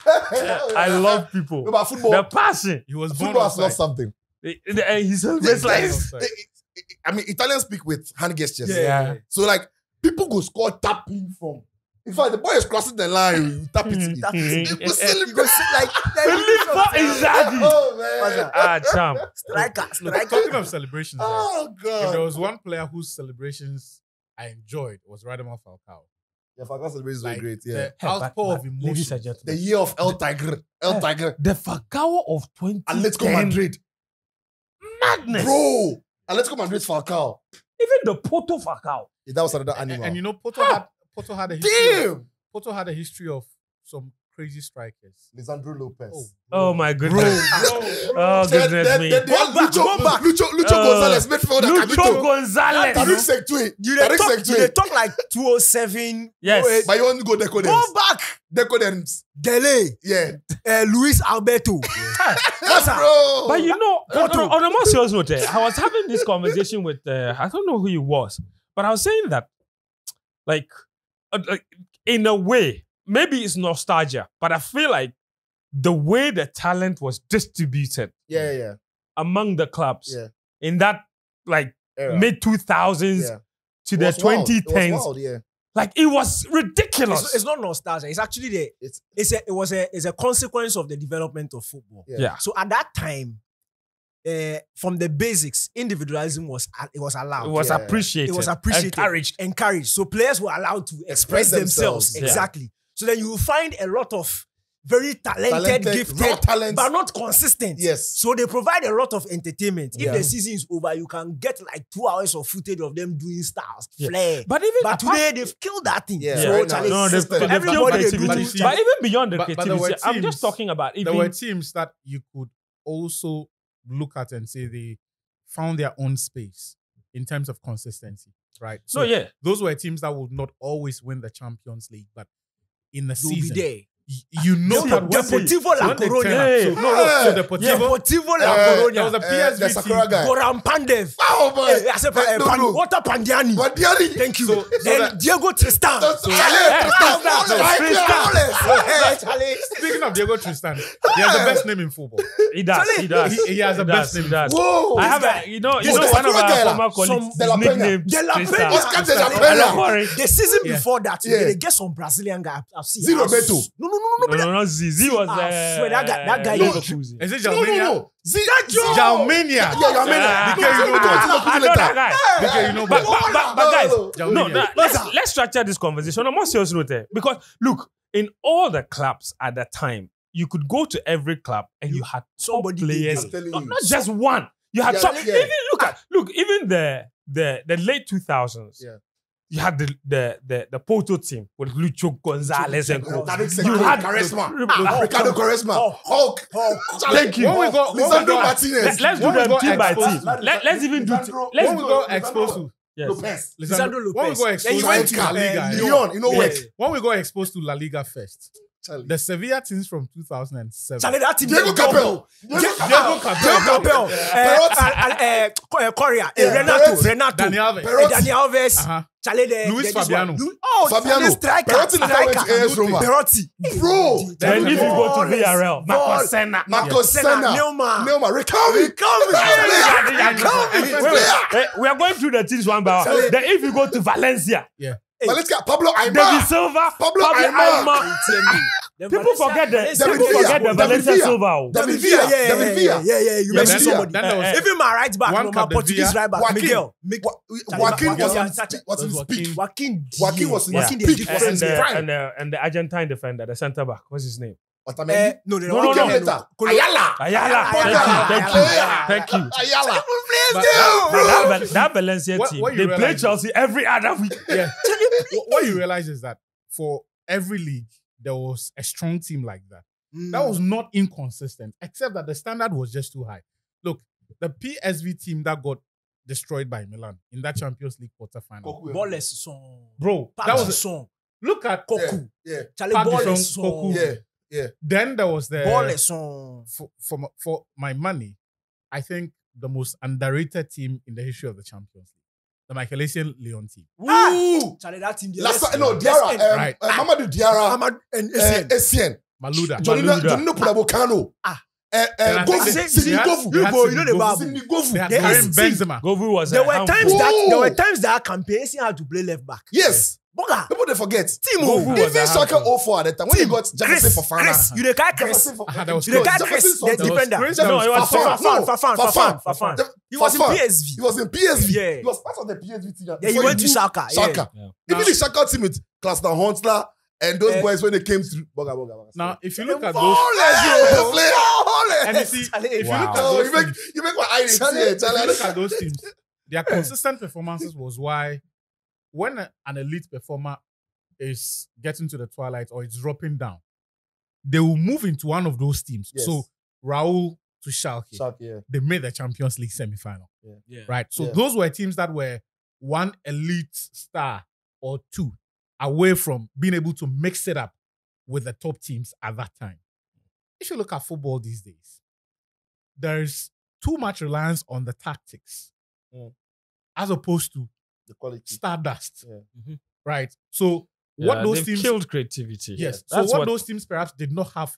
I love people. No, but football. The passion. He was born Football has outside. lost something. He celebrates like... Outside. I mean, Italians speak with hand gestures. Yeah. So like people go score tapping from. In fact, the boy is crossing the line. You tap it. He go You go celebrate. sit like Exactly. Oh man. Champ. Look, striker. talking of celebrations, right? Oh if there god. was one player whose celebrations I enjoyed was Radamel Falcao. Yeah, Falcao celebrations were Like, great. Yeah. the outpour of Ladies emotions. and The gentlemen. year of El Tigre. El Tigre. The Falcao of 2010. Atletico Madrid. Madness. Bro. Atletico Madrid Falcao. Even the Porto Falcao. Yeah, that was another And, animal. and you know, Porto had a history. Damn. Porto had a history of some crazy strikers. Lisandro Lopez. Oh my goodness. Oh Then- goodness then- me. then they had Lucho Gonzalez, midfielder. Lucho Camito. Gonzalez. Tariq Sektoué. You Tariq dey talk, Sektoué. you dey talk like 207. Yes. 08. But you want to go Deco them. Go back. Deco them. Dele. Yeah. Luis Alberto. What's up? Bro. But you know, Porto. on a more serious note, I was having this conversation with, I don't know who he was, but I was saying that, like in a way, maybe it's nostalgia, but I feel like the way the talent was distributed Yeah. among the clubs Yeah. in that like Era. mid 2000s Yeah. to It the was wild. It was 2010s, wild, yeah. like it was ridiculous. It's not nostalgia. It's actually it's a consequence of the development of football. Yeah. So at that time, from the basics, individualism was allowed. It was Yeah. appreciated. It was appreciated, encouraged. So players were allowed to express themselves. Yeah. Exactly. So then you will find a lot of very talented, Raw gifted, talent. but not consistent. Yes. So they provide a lot of entertainment. If Yeah. the season is over, you can get like 2 hours of footage of them doing styles, Yeah. flair. But even But apart- today they've killed that thing. Yeah, So right now, Charlie, no, they've system. killed everybody they creativity. do. But you see- But even beyond the But there creativity, were I'm just teams- talking about There were even teams that you could also look at and say they found their own space in terms of consistency, right? so yeah. Those were teams that would not always win the Champions League, but in the They'll be season, there. you know that Deportivo La when they Coruña. turn up- Yeah. so Deportivo, Deportivo La there was Coruña. a PSV the Sakura team. guy. Goran Pandev. Oh, boy. I said, No. Walter Pandiani. But Diani. Thank you. So Then that- Diego Tristan. Speaking of Diego Tristan, he has the best name in football. He does. He does. He has the He best does, name. he does. Whoa. I have guy- a, you know This one of Sakura guy, our former some colleagues, De his La Peña. nickname De La Tristan. Peña. Oscar De La Don't Peña. worry. The season Yeah. before that, Yeah. they get some Brazilian guy. I've seen. Zero Beto. No. No, not Z was I swear, that guy- Leverkusen. Is it No. Jalmania? Jalmania. Jalmania. Yeah, Jalmania. Ah, Because you know I know that guy. Because you know, But guys, Jalmania. no, let's structure this conversation on a more serious note there. Because look, in all the clubs at that time, you could go to every club and you had Somebody top players, I'm telling not, you. not just one. You had Yeah, top. yeah. Even even the late 2000s. Yeah. You had the Porto team with Lucho Gonzalez and co. You had Charisma. Ricardo Charisma. Hulk. Thank you. When we go, Lisandro Martinez. Let's do When we them go team by exposed team. to- Let's even do. Let's when we go exposed to yes. Lopez. Lisandro Lisandro when we Lopez. go Then exposed you to went to, La Liga, Lyon. You know what? when we go exposed to La Liga first, Charlie. the Sevilla teams from 2007. Charlie, that team. Diego Capel. Diego Diego Capel. Capel. Correa. Yeah, Renato. Dani Alves. Perotti. Dani Alves. Uh-huh. Charlie, Luis Fabiano. Fabiano. Striker. Perotti never went to AS Roma. Perotti. Bro. Then if you go to VRL, Marco Senna. Marcos Senna. Neymar. Recovery. Wait, we are going through the teams one by one. Then if you go to Valencia, Valencia. Pablo David Aimar. Silva, Pablo Aimar. People forget the David Valencia Villa. Silva. oh. David Villa. David Villa. Yeah. You mentioned then- somebody. then there was- Even my right back, One no, my Capdevila. Portuguese right back, Joaquin. Miguel. Joaquin was Joaquin. in his peak. Joaquin was in Yeah. his the peak. difference And there. the Argentine defender, the centre back, what's his name? Otamendi. No, they No, don't no, get no. it. Ayala. Ayala. Ayala. Thank you. Ayala. But- That Valencia What- team, what you they play realize- Chelsea every other week. Yeah. What you realize is that for every league, there was a strong team like that. That was not inconsistent, except that the standard was just too high. Look, the PSV team that got destroyed by Milan in that Champions League quarterfinal. Ballless song. Bro, that That was was song. look at Koku. Yeah. Charlie Park Ballless Ji-sung, song. Koku. Yeah. then there was the Ballless song. for my money, I think the most underrated team in the history of the Champions League. The Michaelesian Leon team. Ooh. Charlie, that team. Diarra. Right. Mamadou Diarra. Ahmad and Essien. Essien. Maluda. Jonino Pulabocano. Ah. Govu. I said- Sidi They had- Govu. they had You know the Govu. Bible. Sidi Govu. They had They Karim had- Benzema. Govu was There a were handful. times that campaign had to play left back. Yes. Boga. People they forget. Govu was Even a Shaka handful. 04 at the time when you got Jefferson for Chris, you the guy Chris. Jefferson There was You the guy Chris. Chris, the There was defender. Chris. No, it was Fafan. He was in PSV. He was in PSV. Yeah. He was part of the PSV team. Yeah, he went to Schalke. Schalke. Yeah. Even the Schalke team with Klaus Huntler and those boys when they came through. Boga. Now, if you look at those, and you see, if you look at Wow. those you make my eyes see it. if you look at those teams, their consistent performances was why when an elite performer is getting to the twilight or it's dropping down, they will move into one of those teams. Yes. So Raul to Schalke, Yeah. they made the Champions League semi-final, Yeah. right? So Yeah. those were teams that were one elite star or two away from being able to mix it up with the top teams at that time. If you look at football these days, there's too much reliance on the tactics as opposed to The quality. stardust, Yeah. right? So what Yeah, those they've teams killed creativity. yes, so That's what those teams perhaps did not have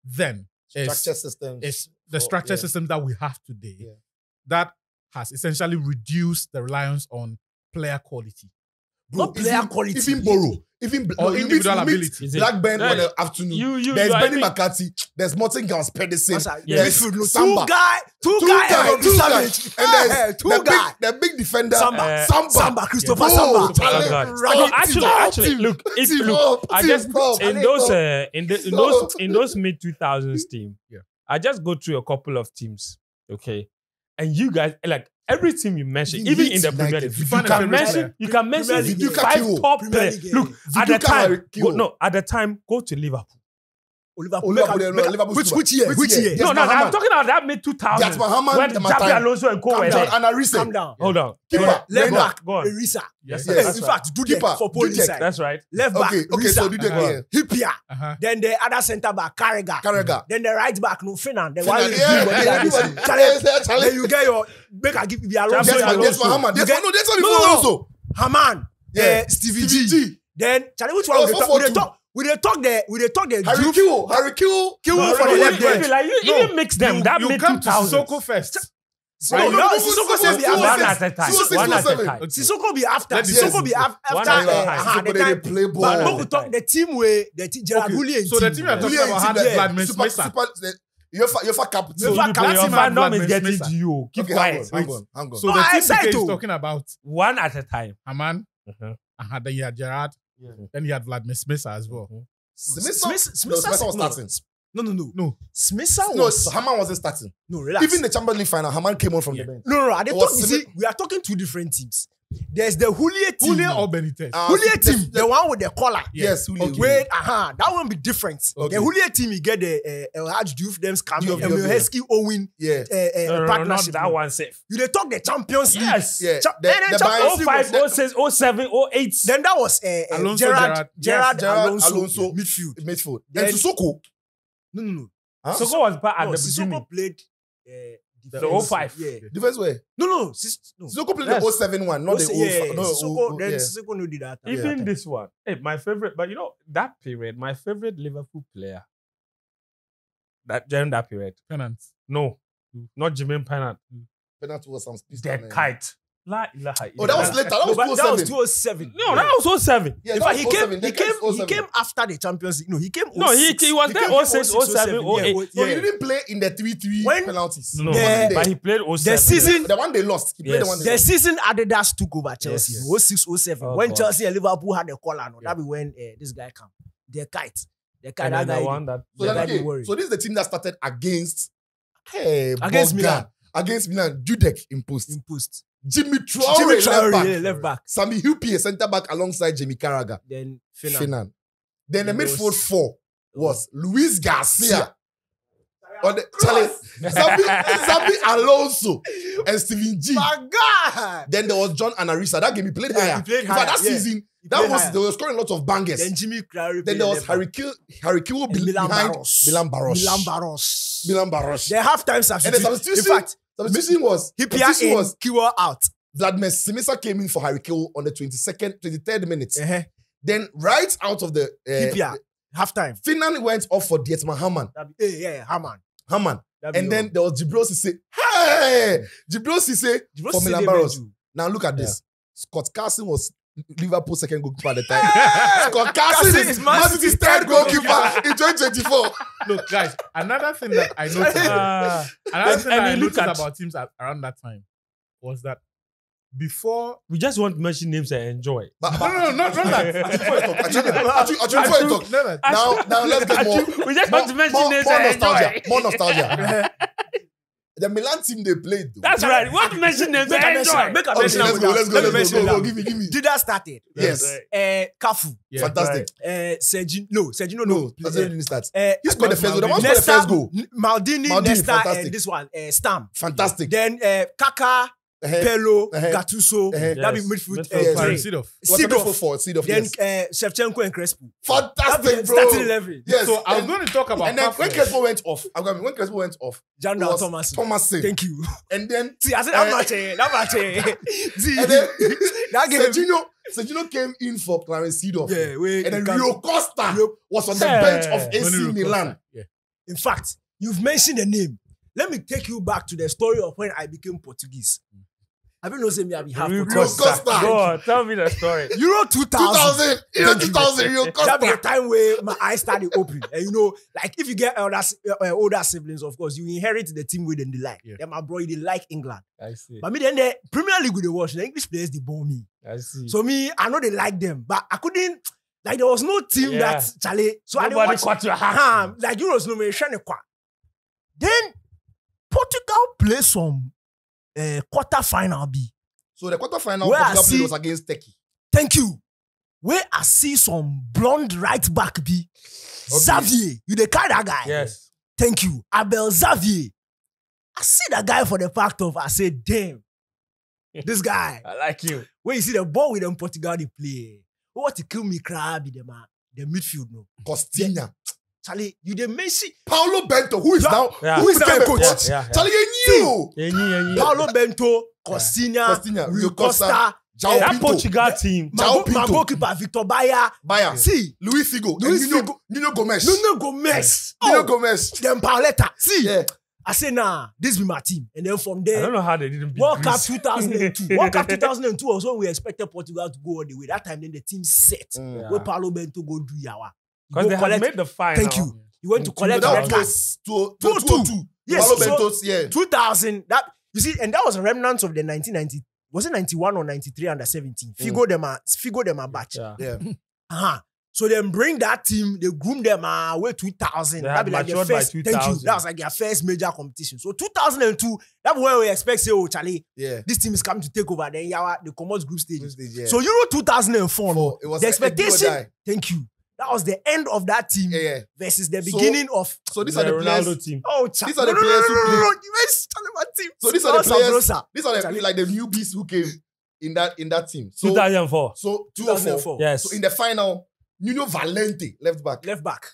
then Structure systems. is the structure system that we have today that has essentially reduced the reliance on player quality. Not player quality. Even Borough. Even Or individual ability. Blackburn on the afternoon. There's Benny McCarthy. There's Martin Gans Pedersen. There's Samba. Two guys. And there's the big defender. Samba. Christopher Oh, Samba. No, actually, look. I just in those mid 2000s team. Yeah. I just go through a couple of teams, okay, and you guys like. Every team you mentioned, even in the Premier League, you can mention Viduka 5 Kiro. top players. Look, at the time, go to Liverpool. Which year? No, I'm talking about that mid 2000s when Xabi Alonso and co were there. Calm down. Hold on. Keeper. Left back, Go on. Erisa. Yes, In that's right. fact, do Keeper, for police side. That's right. Left back, Okay, so do that. Hipia. Then the other centre back, Carragher. Then the right back, no Finan. The one then you get your make I give you Alonso. That's Muhammad. That's what Alonso. Haman. Stevie G. Then Charlie, which one we they talk the Harry Kill for the left bench. Like you even mix them. That mid 2000s. Sissoko first. Sissoko says be One after. at a time. Sissoko be after. Sissoko be after. They play ball. But we talk the team where Gerard Houllier. So the team you're talking about had Vladimir Smith. You're captain. So your fandom is getting to you. Keep quiet. Hang on. So the team is talking about one at a time. Haman, and then you had Gerard, then you had Vladimir Smith as well. Smith was starting. No. Smith No, was Haman wasn't starting. no. Relax. Even the Champions League final, Haman came on from the bench. No. It was You see, we are talking two different teams. There's the Houllier team. Houllier or Benitez? Houllier team, the one with the collar. Yes, Houllier. Wait, that one be different. Okay. The Houllier team, you get the El Hadj Diouf, them scam, Diouf, Emil Heskey, Owen, Yeah. No, not partnership. that one safe. You they talk the Champions League. Yes. Yeah. The Champions League 05, was- 06, 07, 08. Then that was Alonso, Gerard Alonso. Alonso midfield. Then Sissoko. No. Huh? Soko was back at No, the Sissoko beginning. played The defense. 05. Yeah. Defense where? No. Sissoko played Yes. the 07 one, not the 05. No, Sissoko no did that. Even this one. Hey, my favorite, but you know, that period, my favorite Liverpool player, during that period, Pennant. no, not Jermaine Pennant, Penalty was some speed. the kite. La ilaha Oh, that was later. That was But that was 2007. 2007. No, that was 07. Yeah, In that fact, was he 07. came. He came after the Champions League. No, he came. No, he 06. was He there came 06, 07, 08. So he didn't play in the 3-3 When- penalties. No, The- but he played 07. The season. The one they lost. He played Yes. the one they The lost. season Adidas took over Chelsea. Yes. 06, 07. Oh, when God. Chelsea and Liverpool had the collar. No, that be when this guy came. The kite. And That then the guy. one that So, Yeah, then, don't worry. so this is the team that started against Against Bogdan. Milan. Against Milan. Dudek in post. Imposed. Jimmy Traore, left back. Sami Hupie, centre back alongside Jamie Carragher. Then Finan. Then the It was- midfield four was Luis Garcia. On the Xabi Alonso and Steven G. My God. Then there was John Anarisa. That game he played Yeah, higher. he played In fact, higher, that yeah. season, He that played was higher. they were scoring lots of bangers. Then Jimmy Crowley. Then there was Harry Kill and Milan behind Barros. Milan Barros. Milan Barros. The halftime And the substitution. In substitution, fact, substitution was Hipia in, Kiwa out. Vladimir Simisa came in for Harry Kill on the 23rd minute. Uh-huh. Then right out of the Hipia. Halftime. Finan went off for Dietmar Hamann. Yeah, Haman. And then there was Jibril Cisse. Hey! Jibril Cisse for Milan Barros. Now look at this. Scott Carson was Liverpool's second goalkeeper at the time. Scott Carson is Man City's third goalkeeper in 2024. Look, guys, another thing that I noticed, about teams around that time was that before we just want to mention names and enjoy. no, not that. Actually, before you talk. Now let's get more. We just want to mention names more and nostalgia. enjoy. More nostalgia. The Milan team they played. Though. That's right. We want to mention names and enjoy. Make a Okay, mention. let's go. Give me. Did that started? Yes. Kafu. Yeah, Fantastic. Sergino, No, that's the didn't start. He He scored the first goal. The one scored the first goal. Maldini, Nesta, fantastic. and this one, Stam. Fantastic. Then Kaka, Pello, Gattuso, that be Yes. midfield. Midfield three. Seedorf. Seedorf. Then Yes. Shevchenko and Crespo. Fantastic, bro. Starting 11. Yes. So I was going to talk about And then when Pafle. Crespo went off, when Crespo went off, Janda it was Thomas. Thank you. And then See, I said that much. See, and then that game. Sergino came in for Clarence Seedorf. Yeah, And then Rio Costa was on the bench of AC Ronnie Milan. Costa. Yeah. In fact, you've mentioned the name. Let me take you back to the story of when I became Portuguese. Have you known me? I be half Rio Portuguese. Costa. Go on, tell me the story. Euro 2000. 2000, Rio That be the Costa. time where my eyes started opening. And you know, like if you get older siblings, of course, you inherit the team with them they like. Yeah. Then my bro, they like England. I see. But me then the Premier League with the watch, the English players they bore me. I see. So me, I know they like them, but I couldn't. Like there was no team Yeah. that Charlie. So Nobody I didn't caught watch. your hand. Like Euros no me shine kwa. Then Portugal play some quarter final B. So the quarterfinal Where I Portugal play see- was against Turkey. Thank you. Where I see some blonde right back B. Xavier, you the kind of guy. Yes. Thank you. Abel Xavier. I see that guy for the fact of I say, damn, this guy. I like you. When you see the ball with them Portugal they play, what to kill me crab in the man, the midfield no. Costinha. Charlie, you the Messi. Paulo Bento, who is Yeah. now Yeah. who is Who is now now a coach? coach. Yeah, yeah. Charlie, you knew. Paulo Bento, Costinha, Costinha, Rui Costa, João That Pinto, Portugal team. João my Pinto. goalkeeper Victor Bayer. Bayern, See, Luis Figo, Luis and Nuno, Figo. Nuno Gomes. Nuno Gomez. Nuno Oh, Gomes. then Pauletta. See, Yeah. I say, nah, this be my team. And then from I there, don't know how they didn't beat World Cup Greece. 2002. World Cup 2002 was when we expected Portugal to go all the way. That time, then the team set. Mm. Where Paulo Bento go do yawa. He Because go they had collect- made the final. Thank you. He went to In collect That red card. was 2-2. Yes, Paulo so- Bento's, yeah. 2000. That you see, and that was a remnant of the 1990. Was it 91 or 93 under 17? Figo them a batch. Yeah. Yeah. Uh-huh. So then bring that team, they groom them way 2000. They That had be like their matured by first. Thank you. 2000. That was like their first major competition. So 2002, that's where we expect say, oh Charlie, Yeah. this team is coming to take over. Then yawa the commons group stage. Yeah. So Euro 2004, no, it was the a do or expectation. die. Thank you. That was the end of that team Yeah. versus the So- beginning of. So these The are the Ronaldo players. team. Oh, These are the players who play. You guys telling my team. So these are the Simon players. Sabrosa. These are Charlie. like the newbies who came in that team. So 2004. 2004. Yes. So in the final, Nuno Valente left back, Left back.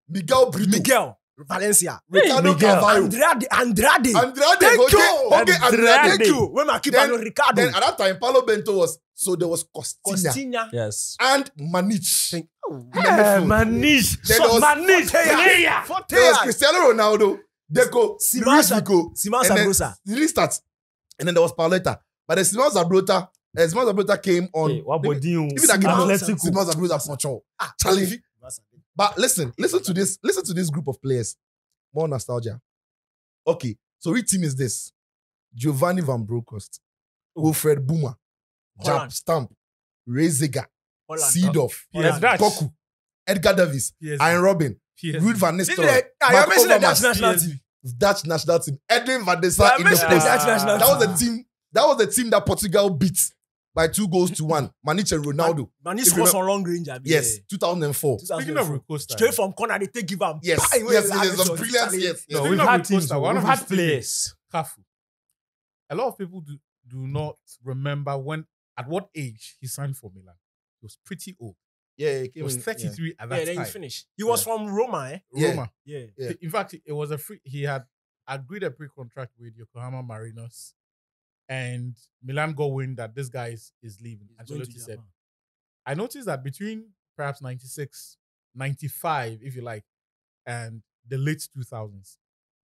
Miguel Brito, Miguel Valencia. Ricardo Miguel. Carvalho, Andrade. Andrade. Thank Okay, you. okay, Andrade. Andrade. Thank you. When my keeper Then- no Ricardo. Then at that time, Paulo Bento was there was Costinha Costinha. Yes. and Manich. Thank- in the midfield. Manish. Then there was Manish. Forte. Player. Forte. There was Cristiano Ronaldo, Deco, Simon Luis Sa- Figo, Simon and then Sabrosa. the restart. And then there was Pauleta. But then Simon Zabrota came on. Hey, what body you? Give me that game. Atletico. Simon Zabrota for sure. Charlie. But listen to this group of players. More nostalgia. Okay, so which team is this? Giovanni Van Bronckhorst, Wilfred Boomer, Jab Holland. Stamp, Reziger, Holland. Seedorf, Yes, Dutch. Koku, Edgar Davies, Yes. Iron Robin, Yes. Ruud van This is Nistelrooy, you're Mark mentioning the Overmars, Dutch national Yes. team. Dutch national team, Edwin van der You're Sar in the mentioning the post. Dutch national That team. was the team. That was the team that Portugal beat by 2-1. Manich and Ronaldo. Man, he If you scores know- on long range. abi. Yes, 2004. Speaking of Rui Costa, Straight from corner, they take give him. Yes, bang, yes, where yes, the yes, Alisson, brilliant. Charlie. Yes, No, yes. we've of had Rui teams. Costa, one We've of had his teammates- players. Kafu. A lot of people do not remember at what age he signed for Milan. He was pretty old. Yeah, he He came was in, 33 at Yeah, that then time. you finish. He was from Roma, eh? Yeah. Roma. Yeah. Yeah. In fact, it was a free. He had agreed a pre-contract with Yokohama Marinos, and Milan got wind that this guy is leaving. He's going to Ancelotti said, Japan. I noticed that between perhaps 96, 95, if you like, and the late 2000s,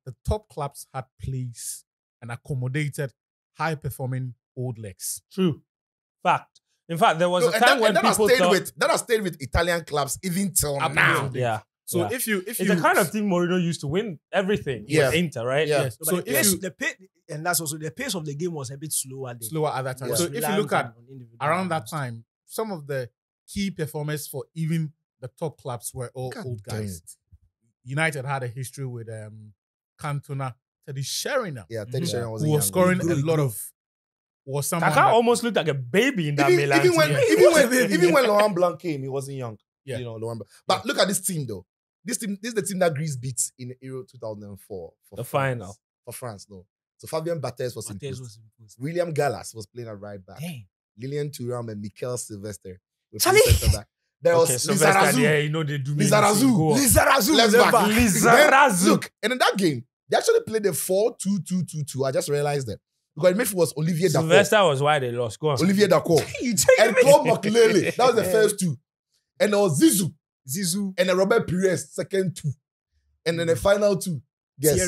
the top clubs had placed and accommodated high-performing old legs. True. Fact. In fact, there was No, a and time that, when and that has people stayed thought, with that has stayed with Italian clubs even till Up now. until today. yeah. So Yeah. if you It's the kind of team Mourinho used to win everything. Yeah. With Inter, right? Yeah. yes, No, so but the if pace, you the pace, and that's also the pace of the game was a bit slower. Then. slower at that time, Yeah. so if you Reliant look at on individual around that games. time, some of the key performers for even the top clubs were all God old damn guys. it. United had a history with Cantona, Teddy Sheringham, Yeah, Teddy Mhm. Sheringham was who was scoring a lot of. Was someone Kaka that- almost looked like a baby in that even, Milan even when team. even when Laurent Blanc came, he wasn't young. Yeah. You know, Laurent Blanc. But look at this team though. This is the team that Greece beat in Euro 2004 for The France. final. For France, no. So Fabien Barthez was in Barthez post. was imposed. William Gallas was playing at right back. Damn. Lilian Thuram and Mikel Sylvester were Charlie! playing centre back. There was Okay, Sylvester, Lizarazu. yeah, you know they do me Lizarazu. anything. Go on. Lizarazu Left was back. back. Lizarazu. Then, look, and in that game, they actually played the 4-2-2-2-2. I just realized that. Because the midfield was Olivier Dacour. Sylvester was why they lost. Go on. Olivier Dacour. You take And me. Claude Makelele. That was the Yeah. first two. And there was Zizou. Zizou. And then Robert Pires, second two. And then the final two, guess.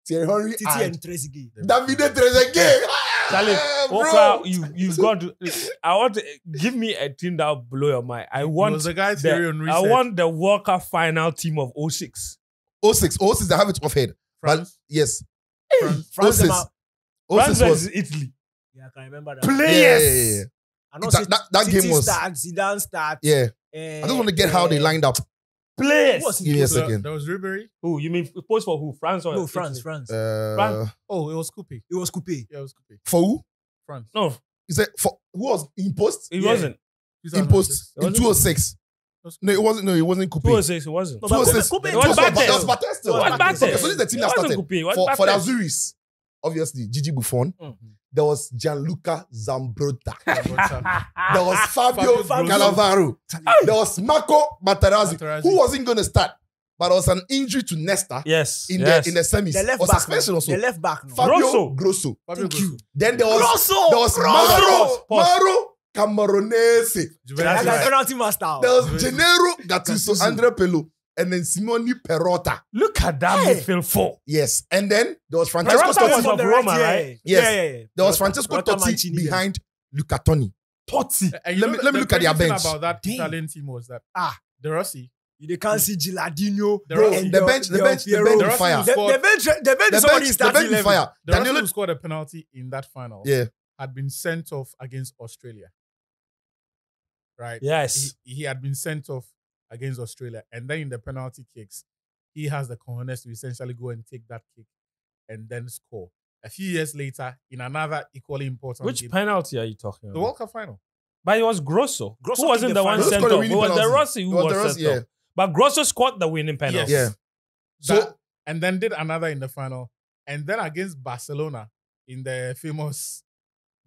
Thierry Henry Titi and and Trezeguet. Davide Trezeguet. Charlie, Bro. you've got to. I want to give me a team that will blow your mind. I want the guy Thierry Henry I said. want the World Cup final team of 06. 06, I have it off head. But France. yes. France 06. them out. 06 France was versus Italy. Yeah, I can remember that. Players. Yeah. I know That game was- start, Zidane start. Yeah. I just want to get how they lined up. Players. Who was Give me a So second. there was Ribery. Who? You mean post for who? France or No, France, Italy? France. Oh, it was Coupe. It was Coupe. Yeah, it was Coupe. For who? France. No, Is it for who was in post? it Yeah. wasn't. In post It in wasn't- 206. No, it wasn't. No, it wasn't Coupe. 206, it wasn't. No, but 206. Coupe- It was Bates. It was Bates still. It was Bates. Okay, so this is the team It that wasn't started. Coupe, it was For the Bates. Azuris, obviously, Gigi Buffon. There was Gianluca Zambrotta. There was Fabio Fabio Cannavaro. There was Marco Materazzi, Materazzi. who wasn't going to start, but there was an injury to Nesta Yes. in yes. the semis. The left or back. suspension No. also. The left back. No. Fabio Grosso. Fabio Thank you. Grosso. Then there was Grosso! Mauro Camoronese. That Juventus. guy penalty master. There was Gennaro Gattuso, Andre Pello, and then Simone Perotta. Look at that Hey. midfield four. Yes, and then there was Francesco Perotta was Totti. from on the Roma, right, right? Yes. Yeah. There was Francesco Perotta Totti Mancini, behind Luca Toni. Totti. And Let me look at their crazy thing bench. about that Damn. Italian team was that Ah. De Rossi. You can't see Gilardino. Bro, and the bench Del is Piero. fire. The The bench is already The starting bench is 11. fire. De Rossi, Danilo, who scored a penalty in that final, yeah, had been sent off against Australia. Right? Yes. He had been sent off against Australia. And then in the penalty kicks, he has the cojones to essentially go and take that kick and then score. A few years later, in another equally important Which game, penalty are you talking the about? World Cup final. But it was Grosso. Grosso Who wasn't kicked the the one final. sent Grosso scored off. the It winning was the penalty. Rossi who It was was the sent Rossi, yeah. off. But Grosso scored the winning penalty. Yes. Yeah. So, So and then did another in the final. And then against Barcelona in the famous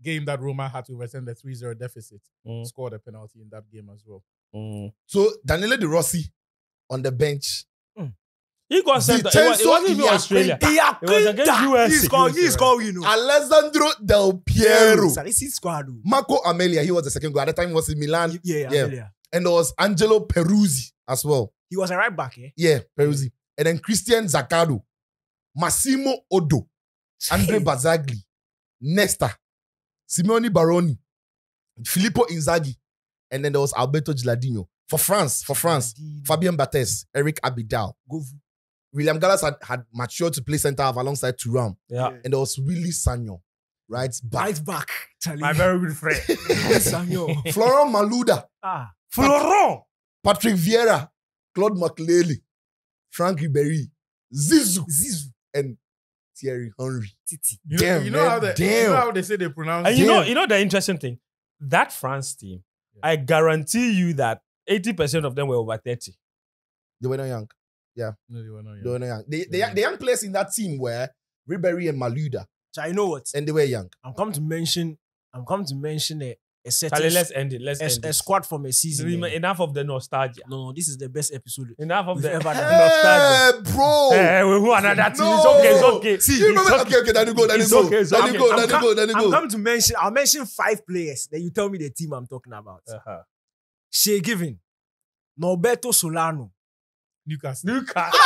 game that Roma had to overturn the 3-0 deficit, scored a penalty in that game as well. so Danilo De Rossi on the bench. He got sent off. It Vincenzo wasn't even Iacquinta. Australia. It was against USA. He's called, you know. Alessandro Del Piero. This is squad. Marco Amelia, he was the second goal. At the time, he was in Milan. Yeah. And there was Angelo Peruzzi as well. He was a right back, eh? Yeah, Peruzzi. And then Christian Zaccardo, Massimo Odo, Andre Bazzagli, Nesta, Simeone Baroni, Filippo Inzaghi, and then there was Alberto Gilardino. For France, Fabien Barthez, Eric Abidal. William Gallas had matured to play centre half alongside Thuram. Yeah. And there was Willy Sagnon, right back. Right back. Charlie. My very good friend. Sanyo. Florent Malouda, Florent. Patrick Vieira, Claude Makélélé, Frank Ribéry, Zizou, and Thierry Henry. Titi. You Damn, know how man, they, you damn. know how they say they pronounce And it? you know the interesting thing? That France team, I guarantee you that 80% of them were over 30. They were not young. No, they were not young. They were not young. The young players in that team were Ribéry and Malouda, So I know what? and they were young. I'm come to mention a certain Charlie, let's end it. Let's end a it. squad from a season. eh. Enough of the nostalgia. No, this is the best episode. Enough of We've the ever done. nostalgia. Hey, bro. Hey, we who another team. No. It's okay. See, you remember? Okay, then you go. It's okay, it's okay. Then you I'm go. coming to mention. I'll mention 5 players. Then you tell me the team I'm talking about. Uh-huh. Shea Given, Norberto Solano, Newcastle. Newcastle.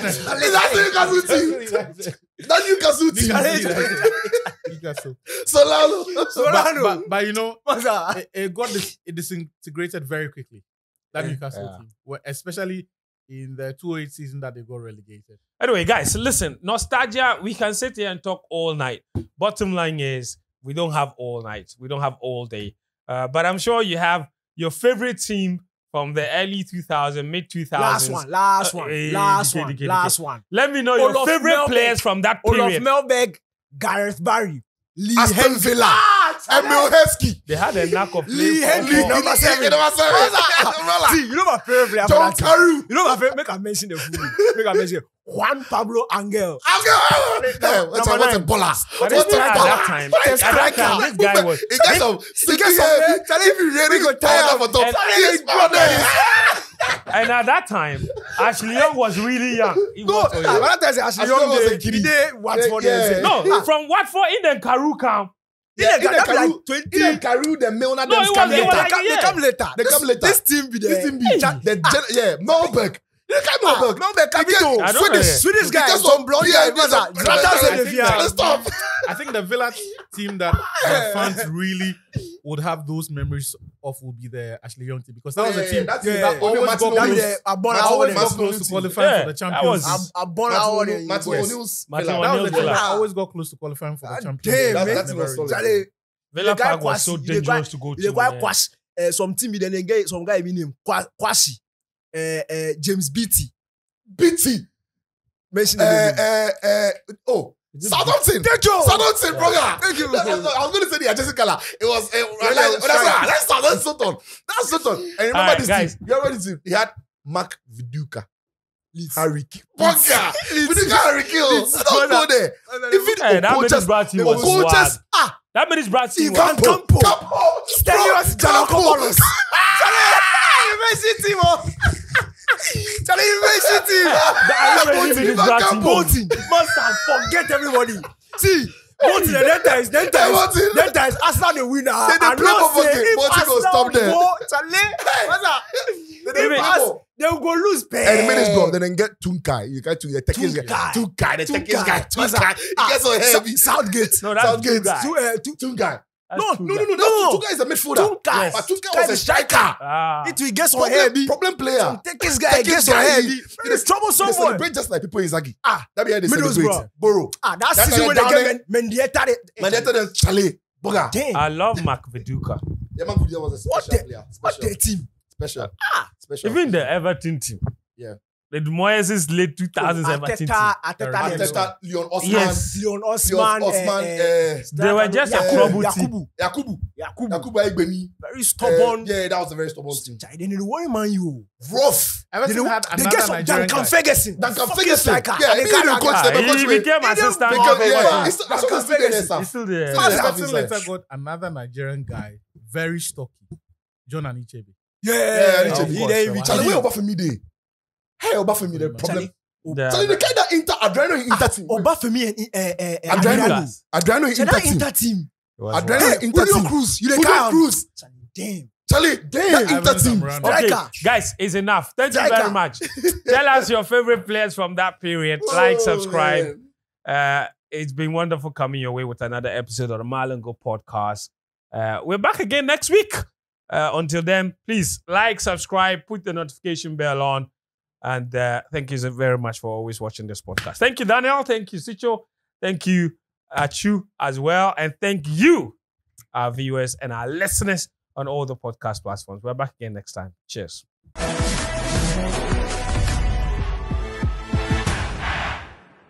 Is that the Newcastle team? That Newcastle team. Newcastle. Solano. But you know, What's that? it got it disintegrated very quickly. That Yeah. Newcastle Yeah. team, especially in the 2008 season that they got relegated. Anyway, guys, listen. Nostalgia, we can sit here and talk all night. Bottom line is, we don't have all night. We don't have all day. But I'm sure you have your favorite team from the early 2000s, mid 2000s. Last one. Okay. Last one. Let me know your Olaf favorite Melbeck. players from that Olaf period. Melbeck, Gareth Barry, Lee Aston Henry. Villa. Emil Heskey. They had a knack of Lee playing Henry, football. number 7. See, you know my favorite player. John for that team? Carew. You know my favorite. Make I mention the food. Make I mention Juan Pablo Angel. What's Number a 9. baller? But What's even a at baller? that time, What a at that striker? time, this guy was. He got some sticky head. If you really go tired for top, And- yes, brother. And at that time, Ashley Young was really young. He No, was- but that time Ashley As Young long as dey- a kiddie. he dey Watford. Yeah. no, from Watford in the Carew camp. Yeah, Eden that be Carew- like 20. Eden Carew, the Milner, No, them it come was- it was later. like- They come later. They come later. This team be This there. team be Melbeck. I don't know. Swedish guy, Because some of blonde beer, guy. some- Stop. I think the Villa team that the fans really would have those memories of would be the Ashley Young team, because that was a team that always got close to qualifying for the Champions League. Martin O'Neill's Martin Villa. That was O'Neill's the team Villa. that always got close to qualifying for the Champions Damn, League. man. That team was solid. Charlie, Villa the guy Park was so Kwasi, dangerous to go the to. guy man. Kwasi, some team then they get some guy named Kwasi, James Beatty. BT. Mention the name. Southampton. Southampton, brother. Thank you. I was going to say the adjacent color. It was that's Sutton. That's Sutton. And remember Alright, this guys. team. You remember this team? He had Mark Viduka. Harry Kane. Viduka, Harry Kane. Don't go there. Hey, that British Brad team was coaches. wild. That British Brad team Ivan was Campo. Stelios Giannakopolos. University, Charlie, University. Bolton must have forget everybody. See, Bolton, then times, Arsenal the winner. They play for Bolton will stop there. Charlie, they will go lose. And minutes, bro. Then get Tunkai. You got to the Turkish guy. Tunkai. He gets so heavy. Southgate. No, that's Southgate. Tunkai. Tunkai. No. Tunkai is a midfielder. Tunkai. But Tunkai was a striker. It will get so heavy. Problem player. Turkish guy gets so heavy. It's trouble They somewhere. celebrate just like people in Zagi. That be how they Middlesbrough. celebrate. Borough. That's season when they get Mendieta. Manchester then Chale. Boga. Damn. I love Mark Viduka. Yeah, man, Viduka was a special player. What the team? Special. Even the Everton team. Yeah. The Moyes' late 2000s Everton team. Arteta, Leon Osman. Yes. Leon Osman. They were just a trouble team. Yakubu Aigbeni. Very stubborn. Yeah, that was a very stubborn team. They need to worry, man. You Rough. Everton had they get another some Nigerian Duncan guy. Ferguson. Duncan Fucking Ferguson. striker. Yeah, And they he carry didn't coach them. He Coach me. became assistant. Because, yeah, Duncan that's what still there, sir. He's still there. Still there. Everton later got another Nigerian guy, very stocky, John Anichebe. Yeah, Anichebe. Charlie, where Obafemi dey? Hey, Obafemi, the problem. Yeah. Charlie, the kind that Adriano Inter team. Obafemi and Adriano So Inter that team. Inter team. Adriano Inter Julio team. Cruz. You Julio can't. Cruz. Damn. Charlie, that Inter team. Okay, Striker. guys, it's enough. Thank you Striker. very much. Tell us your favorite players from that period. Like, subscribe. It's been wonderful coming your way with another episode of the Mallam podcast. We're back again next week. Until then, please like, subscribe, put the notification bell on. And thank you so very much for always watching this podcast. Thank you, Daniel. Thank you, Sicho. Thank you, Achu, as well. And thank you, our viewers and our listeners on all the podcast platforms. We're back again next time. Cheers.